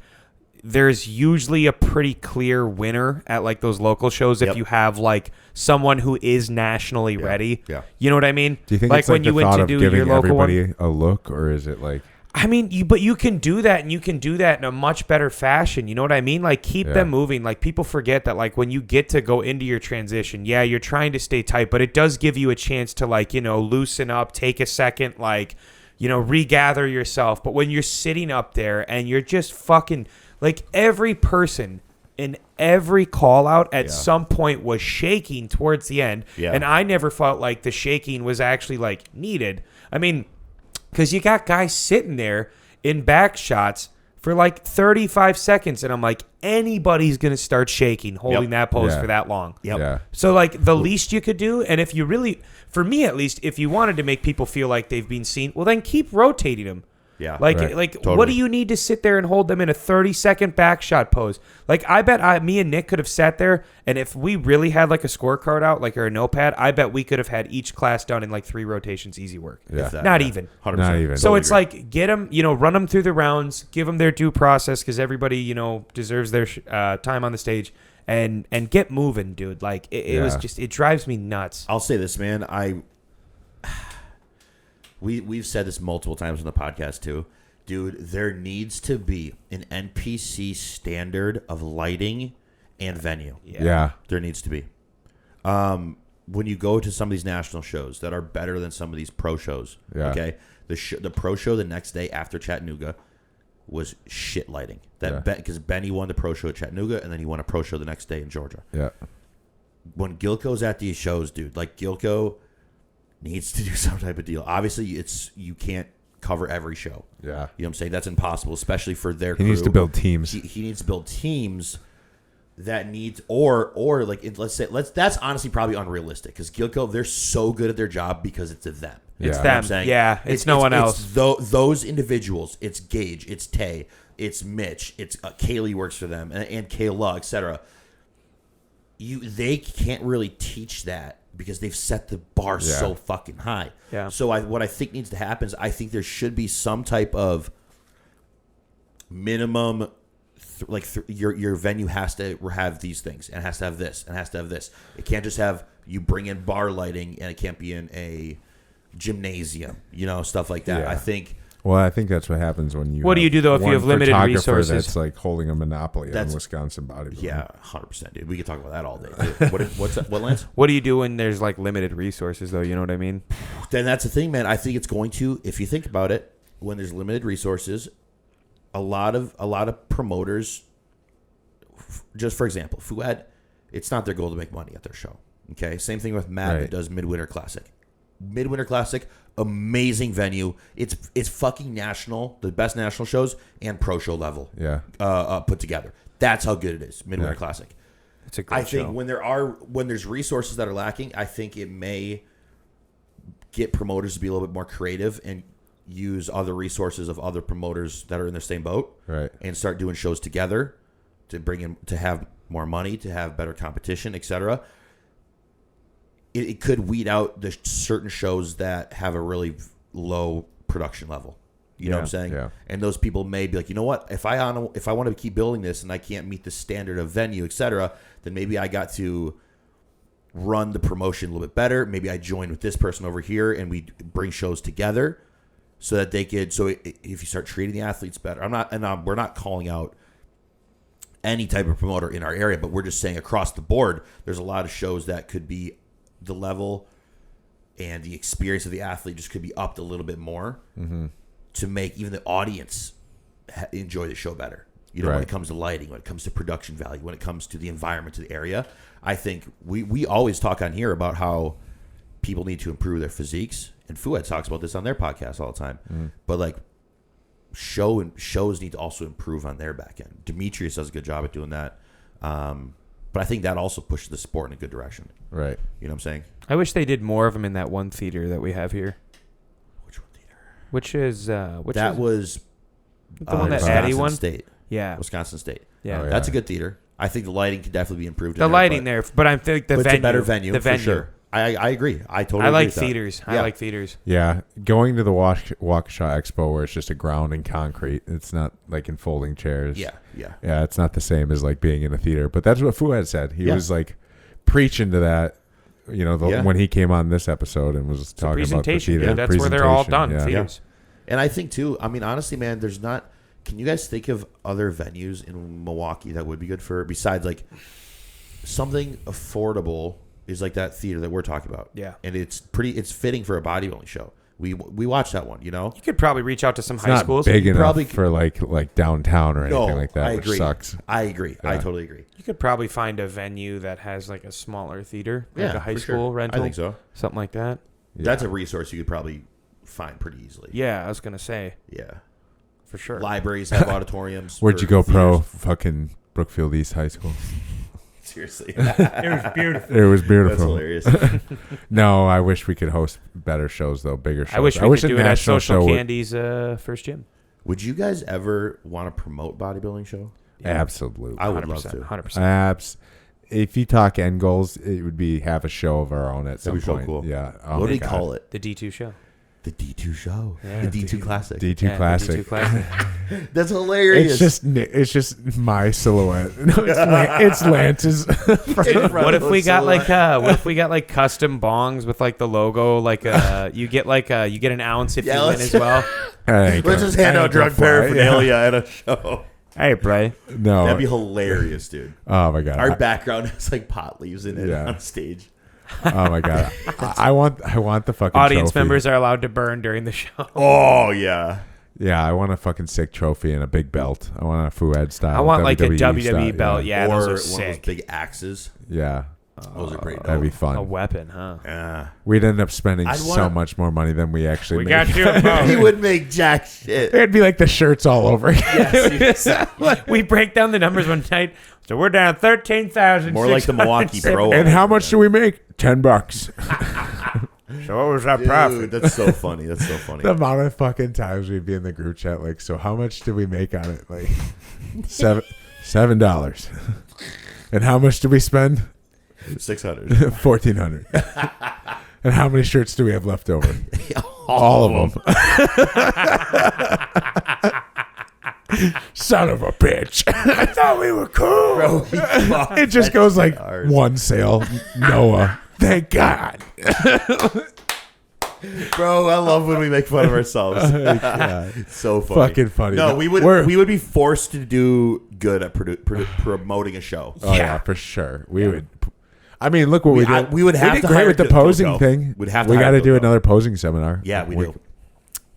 there's usually a pretty clear winner at like those local shows if Yep. you have like someone who is nationally ready. Yeah. You know what I mean? Do you think like it's like when the you went thought to of do giving your local one? everybody a look, or is it like? I mean, but you can do that, and you can do that in a much better fashion. You know what I mean? Like, keep Yeah. them moving. Like, people forget that, like, when you get to go into your transition, yeah, you're trying to stay tight, but it does give you a chance to, like, loosen up, take a second, like, regather yourself. But when you're sitting up there and you're just fucking, like, every person in every call out at some point was shaking towards the end. Yeah. And I never felt like the shaking was actually, like, needed. I mean, because you got guys sitting there in back shots for like 35 seconds, and I'm like, anybody's going to start shaking holding Yep. that pose Yeah. for that long. Yep. Yeah. So, like, the least you could do, and if you really, for me at least, if you wanted to make people feel like they've been seen, well, then keep rotating them. Yeah. Like, Right. what Totally. do you need to sit there and hold them in a 30-second back shot pose? Like, I bet me and Nick could have sat there, and if we really had, like, a scorecard out, like, or a notepad, I bet we could have had each class done in, like, 3 rotations, easy work. Yeah. If that, Not yeah. even. 100%. Not even. So Totally it's agree. like, get them, run them through the rounds, give them their due process because everybody, deserves their time on the stage, and get moving, dude. Like, it was Yeah. just, it drives me nuts. I'll say this, man. We've said this multiple times on the podcast too. Dude, there needs to be an NPC standard of lighting and venue. Yeah. There needs to be. When you go to some of these national shows that are better than some of these pro shows, Yeah. okay? The pro show the next day after Chattanooga was shit lighting. Because Benny won the pro show at Chattanooga, and then he won a pro show the next day in Georgia. Yeah. When Gilco's at these shows, dude, like Gilco needs to do some type of deal. Obviously, you can't cover every show. Yeah. You know what I'm saying? That's impossible, especially for their He crew. needs to build teams. He needs to build teams that needs or like let's say that's honestly probably unrealistic because Gilco, they're so good at their job because it's a them. It's Yeah. them. I'm saying? Yeah, it's no one else. Those individuals. It's Gage. It's Tay. It's Mitch. It's Kaylee works for them, and Kayla, etc. They can't really teach that because they've set the bar so fucking high. Yeah. So what I think needs to happen is I think there should be some type of minimum. Your venue has to have these things and has to have this and has to have this. It can't just have you bring in bar lighting and it can't be in a gymnasium, stuff like that. Yeah. I think that's what happens when you. What do you do, though, if you have limited resources? That's like holding a monopoly on Wisconsin bodybuilding. Yeah, 100%, dude. We could talk about that all day. Dude. What, Lance? What do you do when there's like limited resources, though? You know what I mean? Then that's the thing, man. I think it's going to, if you think about it, when there's limited resources, a lot of promoters, just for example, Fuad, it's not their goal to make money at their show. Okay, same thing with Matt that does Midwinter Classic. Midwinter Classic, amazing venue. It's fucking national, the best national shows and pro show level. Yeah, put together. That's how good it is. Midwinter Classic. It's a great show. I think when there's resources that are lacking, I think it may get promoters to be a little bit more creative and use other resources of other promoters that are in the same boat, right? And start doing shows together to bring in, to have more money, to have better competition, etc. It could weed out the certain shows that have a really low production level. You know what I'm saying? Yeah. And those people may be like, you know what? If I want to keep building this and I can't meet the standard of venue, etc., then maybe I got to run the promotion a little bit better. Maybe I join with this person over here and we bring shows together. So that they could, if you start treating the athletes better, we're not calling out any type of promoter in our area, but we're just saying across the board, there's a lot of shows that could be the level and the experience of the athlete just could be upped a little bit more to make even the audience enjoy the show better. When it comes to lighting, when it comes to production value, when it comes to the environment of the area. I think we always talk on here about how people need to improve their physiques. And Fuad talks about this on their podcast all the time. But like shows need to also improve on their back end. Demetrius does a good job at doing that. But I think that also pushes the sport in a good direction. Right. You know what I'm saying? I wish they did more of them in that one theater that we have here. Which one theater? Which is was the one that Wisconsin Addie won? State. Yeah. Wisconsin State. Yeah. Oh, yeah. That's a good theater. I think the lighting could definitely be improved. The lighting there, but I think the venue. It's a better venue, The venue. for sure. I agree. I totally I agree like with that. theaters. I Yeah. like theaters. Yeah, going to the Waukesha Expo where it's just a ground and concrete. It's not like in folding chairs. Yeah. Yeah, it's not the same as like being in a theater. But that's what Fuad said. He was like preaching to that, when he came on this episode and was talking about the theater. Yeah, that's where they're all done. Yeah. Theaters. And I think too, honestly, man, there's not. Can you guys think of other venues in Milwaukee that would be good for, besides like something affordable? Is like that theater that we're talking about. Yeah. And it's fitting for a bodybuilding show. We watched that one, You could probably reach out to some It's high not schools. big enough probably- for like downtown or anything like that, I which agree. sucks. I agree. I Yeah. totally agree. You could probably find a venue that has like a smaller theater, like Yeah, a high for school sure. rental. I think so. Something like that. Yeah. That's a resource you could probably find pretty easily. Yeah, I was gonna say Yeah. for sure. Libraries have auditoriums. Where'd for you go pro? theaters. Fucking Brookfield East High School. Seriously. It was beautiful. It was That's beautiful. hilarious. No, I wish we could host better shows though, bigger shows. I wish we could do a it at national Social show would- Candy's first gym. Would you guys ever want to promote bodybuilding show? Absolutely. I would love to. 100%. If you talk end goals, it would be have a show of our own at some That'd be so point. cool. Yeah. What do we call it? The D2 show. The D2 show. Yeah, the D2 Classic. D2 Yeah, the Classic. D2 Classic. That's hilarious. It's just my silhouette. No, it's Lance's. What if we got like custom bongs with like the logo, like you get an ounce if you win as well. Let's just hand out drug paraphernalia at a show. Hey, play. No. That'd be hilarious, dude. Oh my god. Our background has like pot leaves in it Yeah. on stage. Oh my god. I want the fucking Audience trophy. members are allowed to burn during the show. Oh yeah. Yeah, I want a fucking sick trophy and a big belt. I want a Fuad style. I want like a WWE style, belt. Yeah, or those are one of those sick. big axes. Yeah. Those are pretty dope. That'd be fun. A weapon, huh? Yeah. We'd end up spending I'd so wanna- much more money than we actually We make. got you. a boat. He would make jack shit. It'd be like the shirts all over again. We break down the numbers one night. So we're down 13,000. More like the Milwaukee Pro. And how much do we make? $10. So what was that Dude, profit? that's so funny. That's so funny. The amount of fucking times we'd be in the group chat, like, so how much did we make on it? Like, $7. And how much did we spend? 600. $1,400. And how many shirts do we have left over? All of them. Son of a bitch. I thought we were cool. Bro, It just goes like hard. one sale. Noah. Thank God. Bro, I love when we make fun of ourselves. It's so funny. Fucking funny. No, we would We're- we would be forced to do good at promoting a show. Oh yeah, for sure. We would. I mean, look what we did. we would have did to great hire with the Coco. posing thing. We'd have to we hire got to do Coco. another posing seminar. Yeah, we do.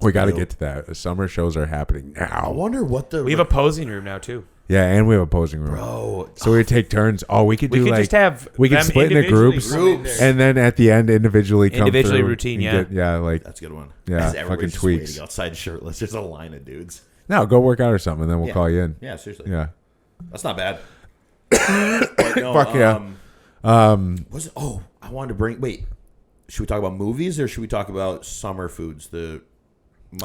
We got to do. get to that. The summer shows are happening I now. wonder what the We have a posing room now too. Yeah, and we have a posing room. bro. So we take turns. Oh, we could We do could like just have we could them split into individually groups, come in there. and then at the end individually come Individually through routine, and yeah. yeah, like That's a good one. Yeah, As fucking everybody's just tweaks. waiting outside shirtless. There's a line of dudes. no, go work out or something, and then we'll Yeah. call you in. Yeah, seriously. Yeah. That's not bad. But no, Fuck yeah. Was it? Oh, I wanted to bring. Wait, should we talk about movies or should we talk about summer foods?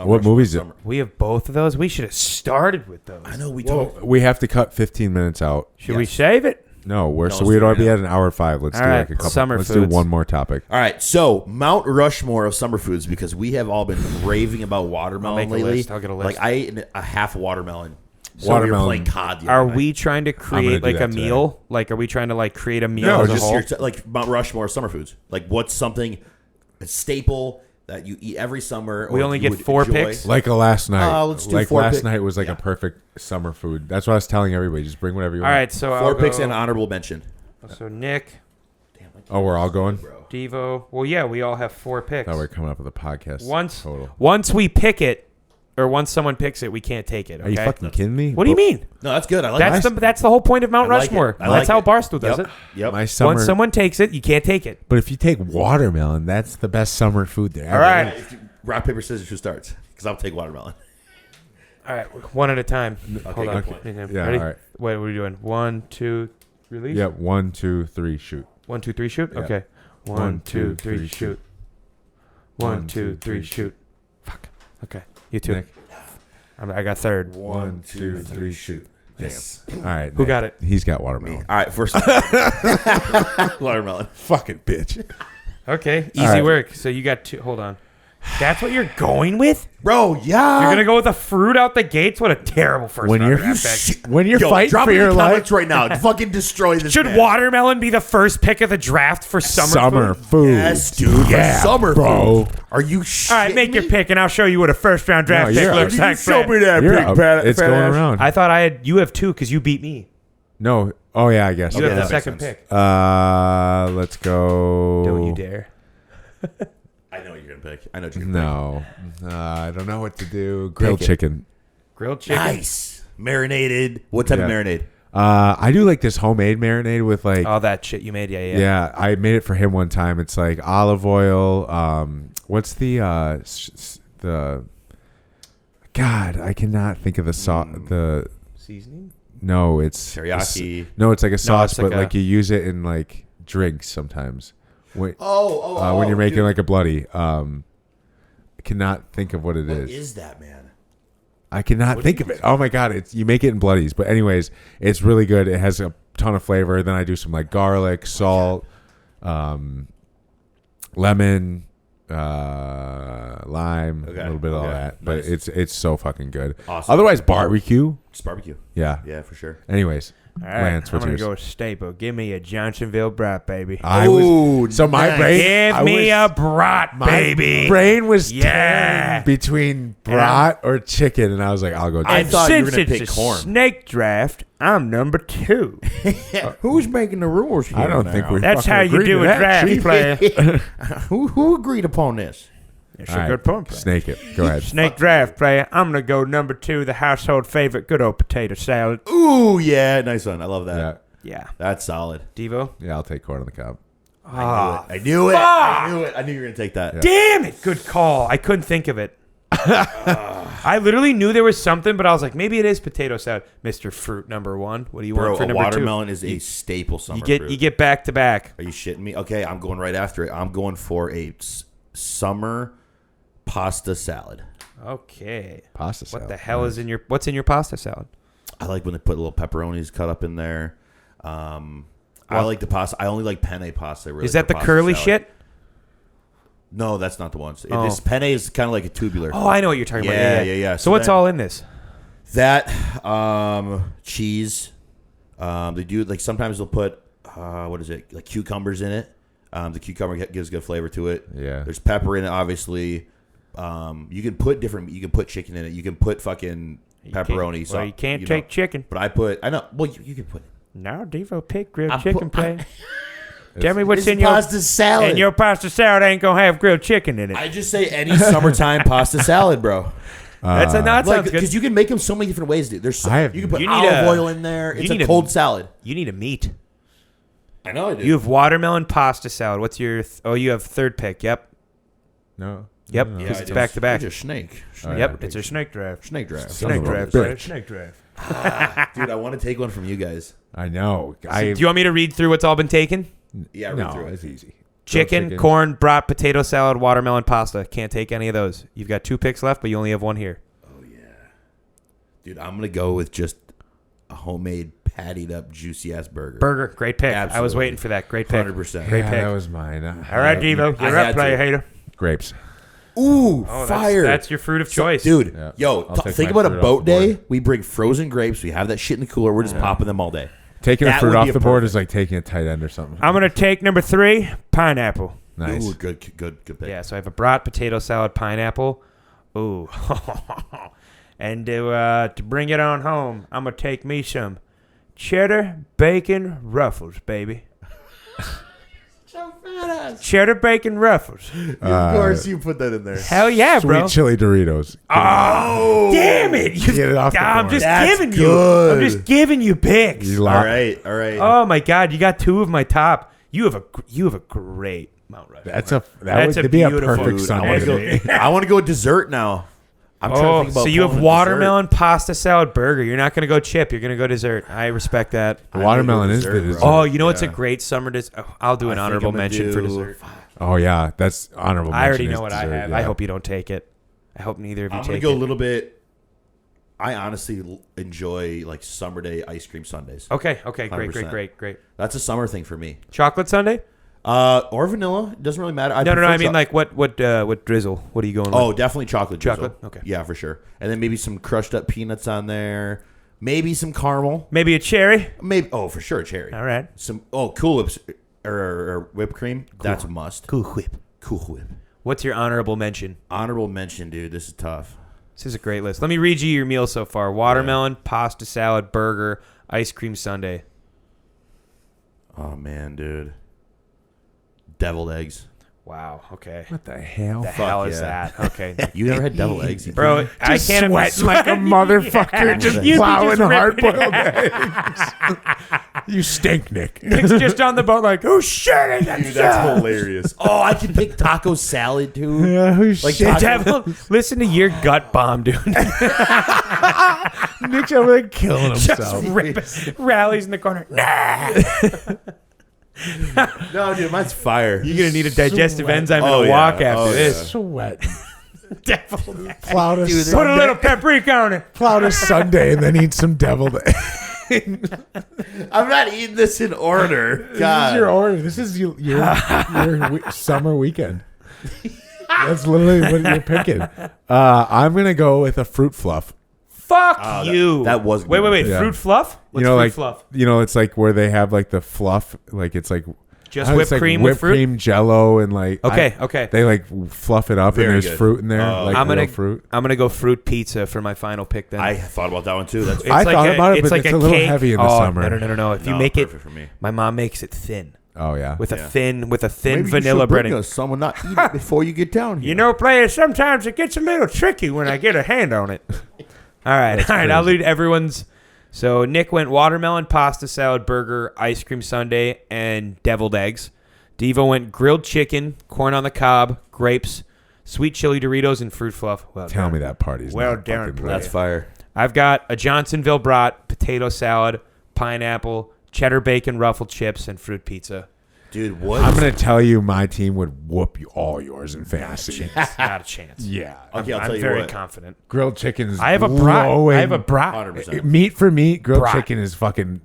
What movies? Summer. We have both of those. We should have started with those. I know we Well, talked. we have to cut 15 minutes out. Should we Yes. save it? No, No, so let's we'd do it already be right at an hour 5. Let's All do right, like a couple. summer let's foods. do one more topic. All right, so Mount Rushmore of summer foods because we have all been raving about watermelon I'll make a lately. list. I'll get a list. Like I ate a half watermelon. So Watermelon. we were playing COD. the Are other night. we trying to gonna create do like that a today. meal? Like, are we trying to like create a meal No, as a just whole? like Mount Rushmore of summer foods? Like what's something a staple that you eat every summer? We or only you get would 4 enjoy? picks? Like a last night. Let's do like 4 last pick- night was like Yeah. a perfect summer food. That's what I was telling everybody. Just bring whatever you All want. right, so 4 I'll picks go, and honorable mention. So Nick, Oh, we're all going. Devo. Well, yeah, we all have 4 picks. Oh, we're coming up with a podcast. Once total. we pick it, or once someone picks it, we can't take it. Are you Okay? fucking kidding me? What do you mean? No, that's good. I like That's that. the whole point of Mount I like Rushmore. it. I like That's how it. Barstool does Yep. it. Yep. My summer. Once someone takes it, you can't take it. But if you take watermelon, that's the best summer food there. All right. Rock, paper, scissors, who starts? Because I'll take watermelon. All right, one at a time. Hold on. good point. Yeah, Ready? all right. Wait, what are we doing? 1, 2, release? Yeah, 1, 2, 3, shoot. 1, 2, 3, shoot? Yeah. Okay. 1, 2, 3, shoot. 1, 2, 3, shoot. Fuck. Okay. You two. Nick. I got third. 1, 2, 3, shoot. Yes. All right. Who Nick. got it? He's got watermelon. All right, first watermelon. Fucking bitch. Okay. Easy right. work. So you got 2. Hold on. That's what you're going with? Bro, yeah. You're going to go with a fruit out the gates? What a terrible first When round you're draft pick. when you're Yo, fighting drop for it in your the life, comments right now. Fucking destroy this. Should man. watermelon be the first pick of the draft for summer food? food. Yes, dude. for Yeah, summer bro. food. Are you shitting All right, make your me? pick, and I'll show you what a first round draft No, pick you're looks up. like. Show me that You're pick, up. fat- It's fat going ass. around. I thought you have 2 because you beat me. No. Oh yeah, I guess. You Okay, have the that makes second sense. pick. Let's go. Don't you dare. I know what you're gonna pick. I know what you're gonna No, I don't know what to do. Grilled it. chicken. Grilled pick. chicken. Nice. Marinated. What type of Yeah. marinade? I do like this homemade marinade with like. All that shit you made, yeah. Yeah, I made it for him one time. It's like olive oil. What's the God? I cannot think of the sauce. The Seasoning? no, it's Teriyaki. No, it's like a sauce, it's like but like you use it in like drinks sometimes. When when you're making dude. like a bloody. I cannot think of what it What is. is that, man? I cannot think of it. Oh my god, it's you make it in bloodies. But anyways, it's really good. It has a ton of flavor. Then I do some like garlic, salt, lemon, lime, Okay, a little bit of all okay, that. But nice. it's so fucking good. Awesome. Otherwise, barbecue. Just barbecue. Yeah. Yeah, for sure. Anyways, All right, Lance, I'm what's going yours? to go with staple. Give me a Johnsonville brat, baby. I Ooh, was so my nice. brain. Give I me was- a brat, my baby. brain was Yeah. torn between brat or chicken, and I was like, I'll go. I And thought you were since gonna it's pick a corn. snake draft, I'm number 2. Who's making the rules here? I don't think we. That's fucking how you agreed do to a that, draft, Chief. player. Who agreed upon this? It's All a right, good point, player. Snake it. Go ahead. Snake draft, player. I'm going to go number 2, the household favorite, good old potato salad. Ooh, yeah, nice one. I love that. Yeah, Yeah. That's solid. Devo? yeah. I'll take corn on the cob. I knew it. I knew it. I knew you were gonna take that. Damn it. Good call. I couldn't think of it. I literally knew there was something, but I was like, maybe it is potato salad. Mr. Fruit number 1. What do you Bro, want for a number 2? watermelon is a staple summer You fruit. get back to back. Are you shitting me? Okay, I'm going right after it. I'm going for a summer pasta salad. Okay. Pasta salad. What the hell is in your? What's in your pasta salad? I like when they put little pepperonis cut up in there. I like the pasta. I only like penne pasta. Really, Is that for the pasta curly salad. shit? No, that's not the ones. Oh. This penne is kind of like a tubular. Oh, I know what you're talking Yeah, about. yeah. So what's then- all in this? That cheese. They do like sometimes they'll put what is it, like cucumbers in it. The cucumber gives good flavor to it. Yeah. There's pepper in it, obviously. You can put different. You can put chicken in it. You can put fucking pepperoni. Well, you can't take chicken. But I know. Well, you can put. No, Devo pick grilled I'm chicken pu- plate. Tell me what's It's in your pasta salad. And your pasta salad ain't gonna have grilled chicken in it. I just say any summertime pasta salad, bro. That sounds good. Because you can make them so many different ways, dude. There's you can put You need olive a- oil in there. you It's need a a- cold salad. You need a meat. I know I do. You have watermelon pasta salad. What's your? You have third pick. Yep. No. Yep. No. Because I it's do. back to back. It's a snake. Oh, yeah. Yep. It's a snake draft. Snake draft. Son of Snake a draft. bitch. Right? Snake draft. Dude, I want to take one from you guys. I know. Do you want me to read through what's all been taken? Yeah, read no, through it. it's easy. Chicken, corn, brat, potato salad, watermelon pasta. Can't take any of those. You've got 2 picks left, but you only have 1 here. Oh yeah, dude, I'm gonna go with just a homemade, pattied up, juicy ass burger. Burger, great pick. I was Absolutely. waiting for that. Great pick. 100%. Great Yeah, pick. that was mine. All right, Devo, I you're up, had player to. hater. Grapes. Ooh, Oh, fire! That's your fruit of choice, dude. Yeah. Yo, I'll take think my about a fruit off boat the board. day. We bring frozen grapes. We have that shit in the cooler. We're just popping them all day. Taking a That fruit would off be a the board perfect- is like taking a tight end or something. I'm gonna take number 3, pineapple. Nice. Ooh, good pick. Yeah, so I have a brat, potato salad, pineapple. Ooh, and to bring it on home, I'm gonna take me some cheddar bacon ruffles, baby. Cheddar bacon ruffles. Of course, you put that in there. Hell yeah, Sweet bro. chili Doritos. Oh, Damn it! Get it off the I'm board. just That's giving good. you. I'm just giving you picks. You All lock- right. Oh my God, you got 2 of my top. You have a great Mount Rushmore. That's a That's a would be a beautiful- perfect Dude, Sunday to me. I want to go dessert now. I'm trying to Oh, think about so you have pulling a watermelon pasta salad burger. You're not gonna go chip. You're gonna go dessert. I respect that. I'm Watermelon gonna is go the dessert, dessert. bro. Oh, you know what's a Yeah. great summer dessert? Oh, I'll do an I think honorable I'm gonna mention for do- dessert. Oh yeah, that's honorable. I already mention know is what I dessert, have. yeah. I hope you don't take it. I hope neither of you I'm gonna take go it. a little bit. I honestly enjoy like summer day ice cream sundaes. Okay, great, 100%. great. That's a summer thing for me. Chocolate sundae? Or vanilla. It doesn't really matter. No. prefer I mean, like what drizzle? What are you going with? Oh, definitely chocolate. Chocolate? drizzle. Okay. Yeah, for sure. And then maybe some crushed up peanuts on there. Maybe some caramel. Maybe a cherry. Maybe for sure cherry. All right. Some Cool Whips or whipped cream. That's a must. Cool whip. Cool Whip. What's your honorable mention? Honorable mention, dude. This is tough. This is a great list. Let me read you your meal so far: watermelon, pasta salad, burger, ice cream sundae. Oh man, dude. Deviled eggs. Wow. Okay. What the hell? The hell is yeah. that? Okay. You never had deviled eggs, Bro, I can't sweating like a motherfucker, just You'd be plowing just ripping hard-boiled eggs. You stink, Nick. Nick's just on the boat like, oh shit! Dude, that's hilarious. Oh, I can pick taco salad too. Yeah, who Like shit? taco- Devil, listen to your gut bomb, dude. Nick's over there killing himself. Rallies in the corner. Nah. No, dude, mine's fire. You're gonna need a digestive enzyme Oh, and a yeah. walk after Oh, this. Sweat. Devil. Plowed a Put a Sunday, little paprika on it. plowed a Sunday and then eat some deviled eggs. I'm not eating this in order. This God. is your order. This is your summer weekend. That's literally what you're picking. I'm gonna go with a fruit fluff. Fuck you. that was Wait. good. Yeah. Fruit fluff? What's fruit like fluff? it's like where they have like the fluff, like it's like Just it's whipped like cream whipped with fruit? cream, Jello, and like Okay. They like fluff it up Very and there's good. fruit in there, like I'm real gonna fruit. I'm gonna go fruit pizza for my final pick. Then I thought about that one too. That's It's I like thought about it, but like it's a little cake. heavy in the summer. No. If you make it, perfect for me. my mom makes it thin Oh yeah, with a Yeah. thin Maybe vanilla you should bring breading. us someone not eat it before you get down here. You know, players, sometimes it gets a little tricky when I get a hand on it. All right. I'll lead everyone's. So Nick went watermelon, pasta salad, burger, ice cream sundae, and deviled eggs. Devo went grilled chicken, corn on the cob, grapes, sweet chili Doritos, and fruit fluff. Well tell done. me that party's Well not done, fucking player. That's fire. I've got a Johnsonville brat, potato salad, pineapple, cheddar bacon ruffled chips, and fruit pizza. Dude, what? I'm gonna tell you, my team would whoop you all yours in fantasy. Not a chance. Yeah, Okay, I'll I'm tell you very what. confident. grilled chicken is. I have a brat. blowing. I have a brat. 100%. Meat for meat, grilled Brat. chicken is fucking.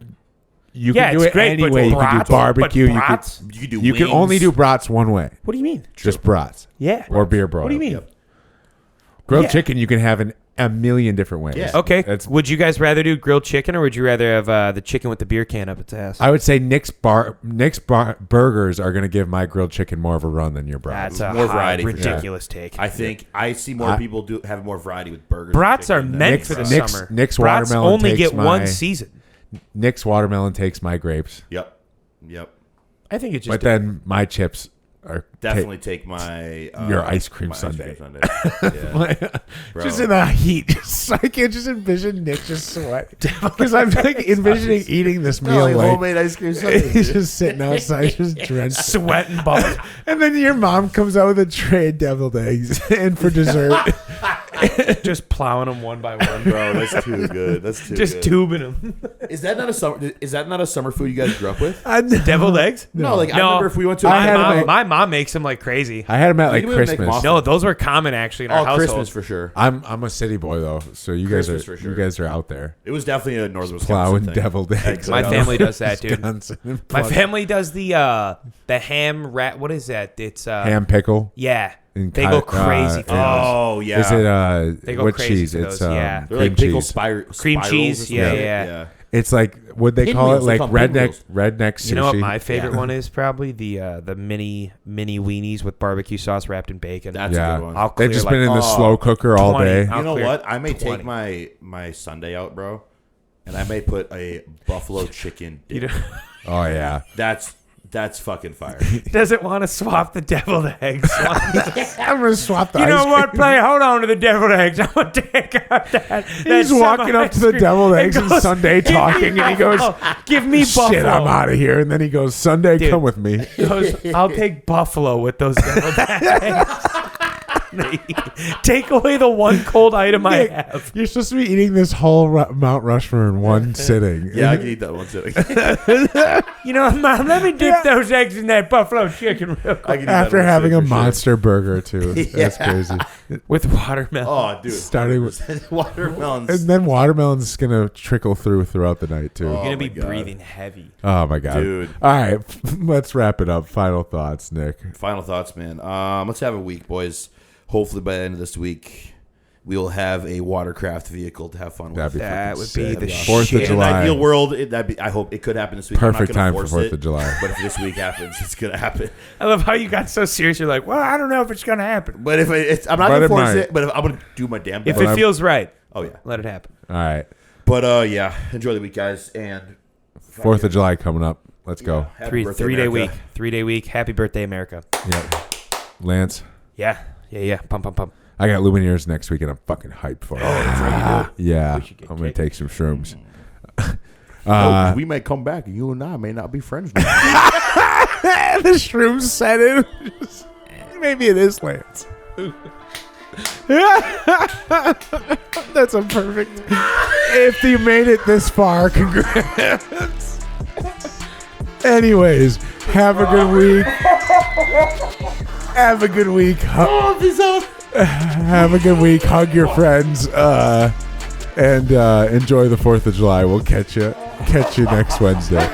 You Yeah, can do it's it great, any but way. You can brats- do barbecue. but You brats? can. You can do You can only wings. do brats one way. What do you mean? Just brats. Yeah. Or beer broiled. What do you mean? Yep. Grilled Yeah. chicken you can have in a million different ways. Yeah. Okay. That's, Would you guys rather do grilled chicken or would you rather have the chicken with the beer can up its ass? I would say Nick's burgers are going to give my grilled chicken more of a run than your brats. That's a More high, variety for sure. ridiculous take. I think I see more people have more variety with burgers. Brats and are chicken than meant Nick's- for the Nick's- summer. Nick's Brats watermelon only takes get my- one season. Nick's watermelon takes my grapes, Yep. I think it's just but then my chips are Definitely take my your ice cream my sundae. Yeah. Bro. just in the heat. Just, I can just envision Nick just sweat because I'm like envisioning eating this meal like homemade ice cream sundae. he's just sitting outside, just drenched. sweating bubbles. And then your mom comes out with a tray of deviled eggs, and for dessert, just plowing them one by one. Bro, that's too good. That's too Just good. tubing them. Is that not a summer? Is that not a summer food you guys grew up with? Deviled eggs? No, like I No. remember if we went to. I had My them mom, at- my mom makes them like crazy. I had them at like You can make Christmas. muffins. No, those were common actually in our household. Christmas for sure. I'm a city boy though, so you guys Christmas are for sure. you guys are out there It was definitely a Northern Wisconsin plowing thing. deviled eggs. My out family of does that, dude. Wisconsin and My plug- family does the ham rat. What is that? It's ham pickle. Yeah, And they go crazy for those. Oh yeah. Is it They go what crazy cheese? for It's those, yeah. They're like cream pickle cheese. spirals. Cream cheese, or yeah, something. yeah. It's like would they call Pinwheels, it they like call them redneck sushi? You know what my favorite Yeah. one is? Probably the mini weenies with barbecue sauce wrapped in bacon. That's Yeah. a good one. I'll clear They've just like, been in the oh, slow cooker all 20. day. I'll You know clear what? I may 20. take my Sunday out, bro, and I may put a buffalo chicken You dip. know, Oh yeah. That's fucking fire. doesn't want to swap the deviled eggs. I'm gonna swap the You know ice what? cream. Play. Hold on to the deviled eggs. I'm gonna take out that. He's walking up to the deviled eggs and Sunday talking, and he goes, "Give me buffalo." "Shit, I'm out of here." And then he goes, "Sunday, Dude. come with me." He goes, "I'll take buffalo with those deviled eggs." Take away the one cold item I Nick, have. You're supposed to be eating this whole Mount Rushmore in one sitting. Yeah, I can eat that one too. You know, Mom, let me dip those eggs in that buffalo chicken real quick. I can eat that After one having too, a for sure. monster burger too. That's crazy. With watermelon. Oh, dude. Starting with, watermelons. and then watermelon's gonna trickle throughout the night too. You're going to Oh be my God. breathing heavy. Oh my god, Dude. All right, let's wrap it up. Final thoughts, Nick. Final thoughts, man. Let's have a week, boys. Hopefully by the end of this week, we will have a watercraft vehicle to have fun with. That'd be That fucking would sick. be the That'd be Fourth of shit. In an July. ideal world, I hope it could happen this week. Perfect I'm not time gonna for force 4th of it, July. But if this week happens, it's gonna happen. I love how you got so serious. You're like, well, I don't know if it's going to happen. But if I'm not But gonna it force might. it, but if I'm gonna do my damn If best. it feels right, Oh yeah. let it happen. All right, But yeah, enjoy the week, guys, and 4th of July coming up. Let's go. Happy birthday, Three-day America. week. 3-day week. Happy birthday, America. Yep. Lance, Yeah. Pump. I got Lumineers next week, and I'm fucking hyped for it. Yeah, We should get I'm gonna cake. take some shrooms. No, we may come back, and you and I may not be friends. No The shrooms set in. Maybe it is Lance. That's a perfect. If you made it this far, congrats. Anyways, have a good week. Have a good week. Have a good week. Hug your friends. And enjoy the 4th of July. We'll catch you next Wednesday.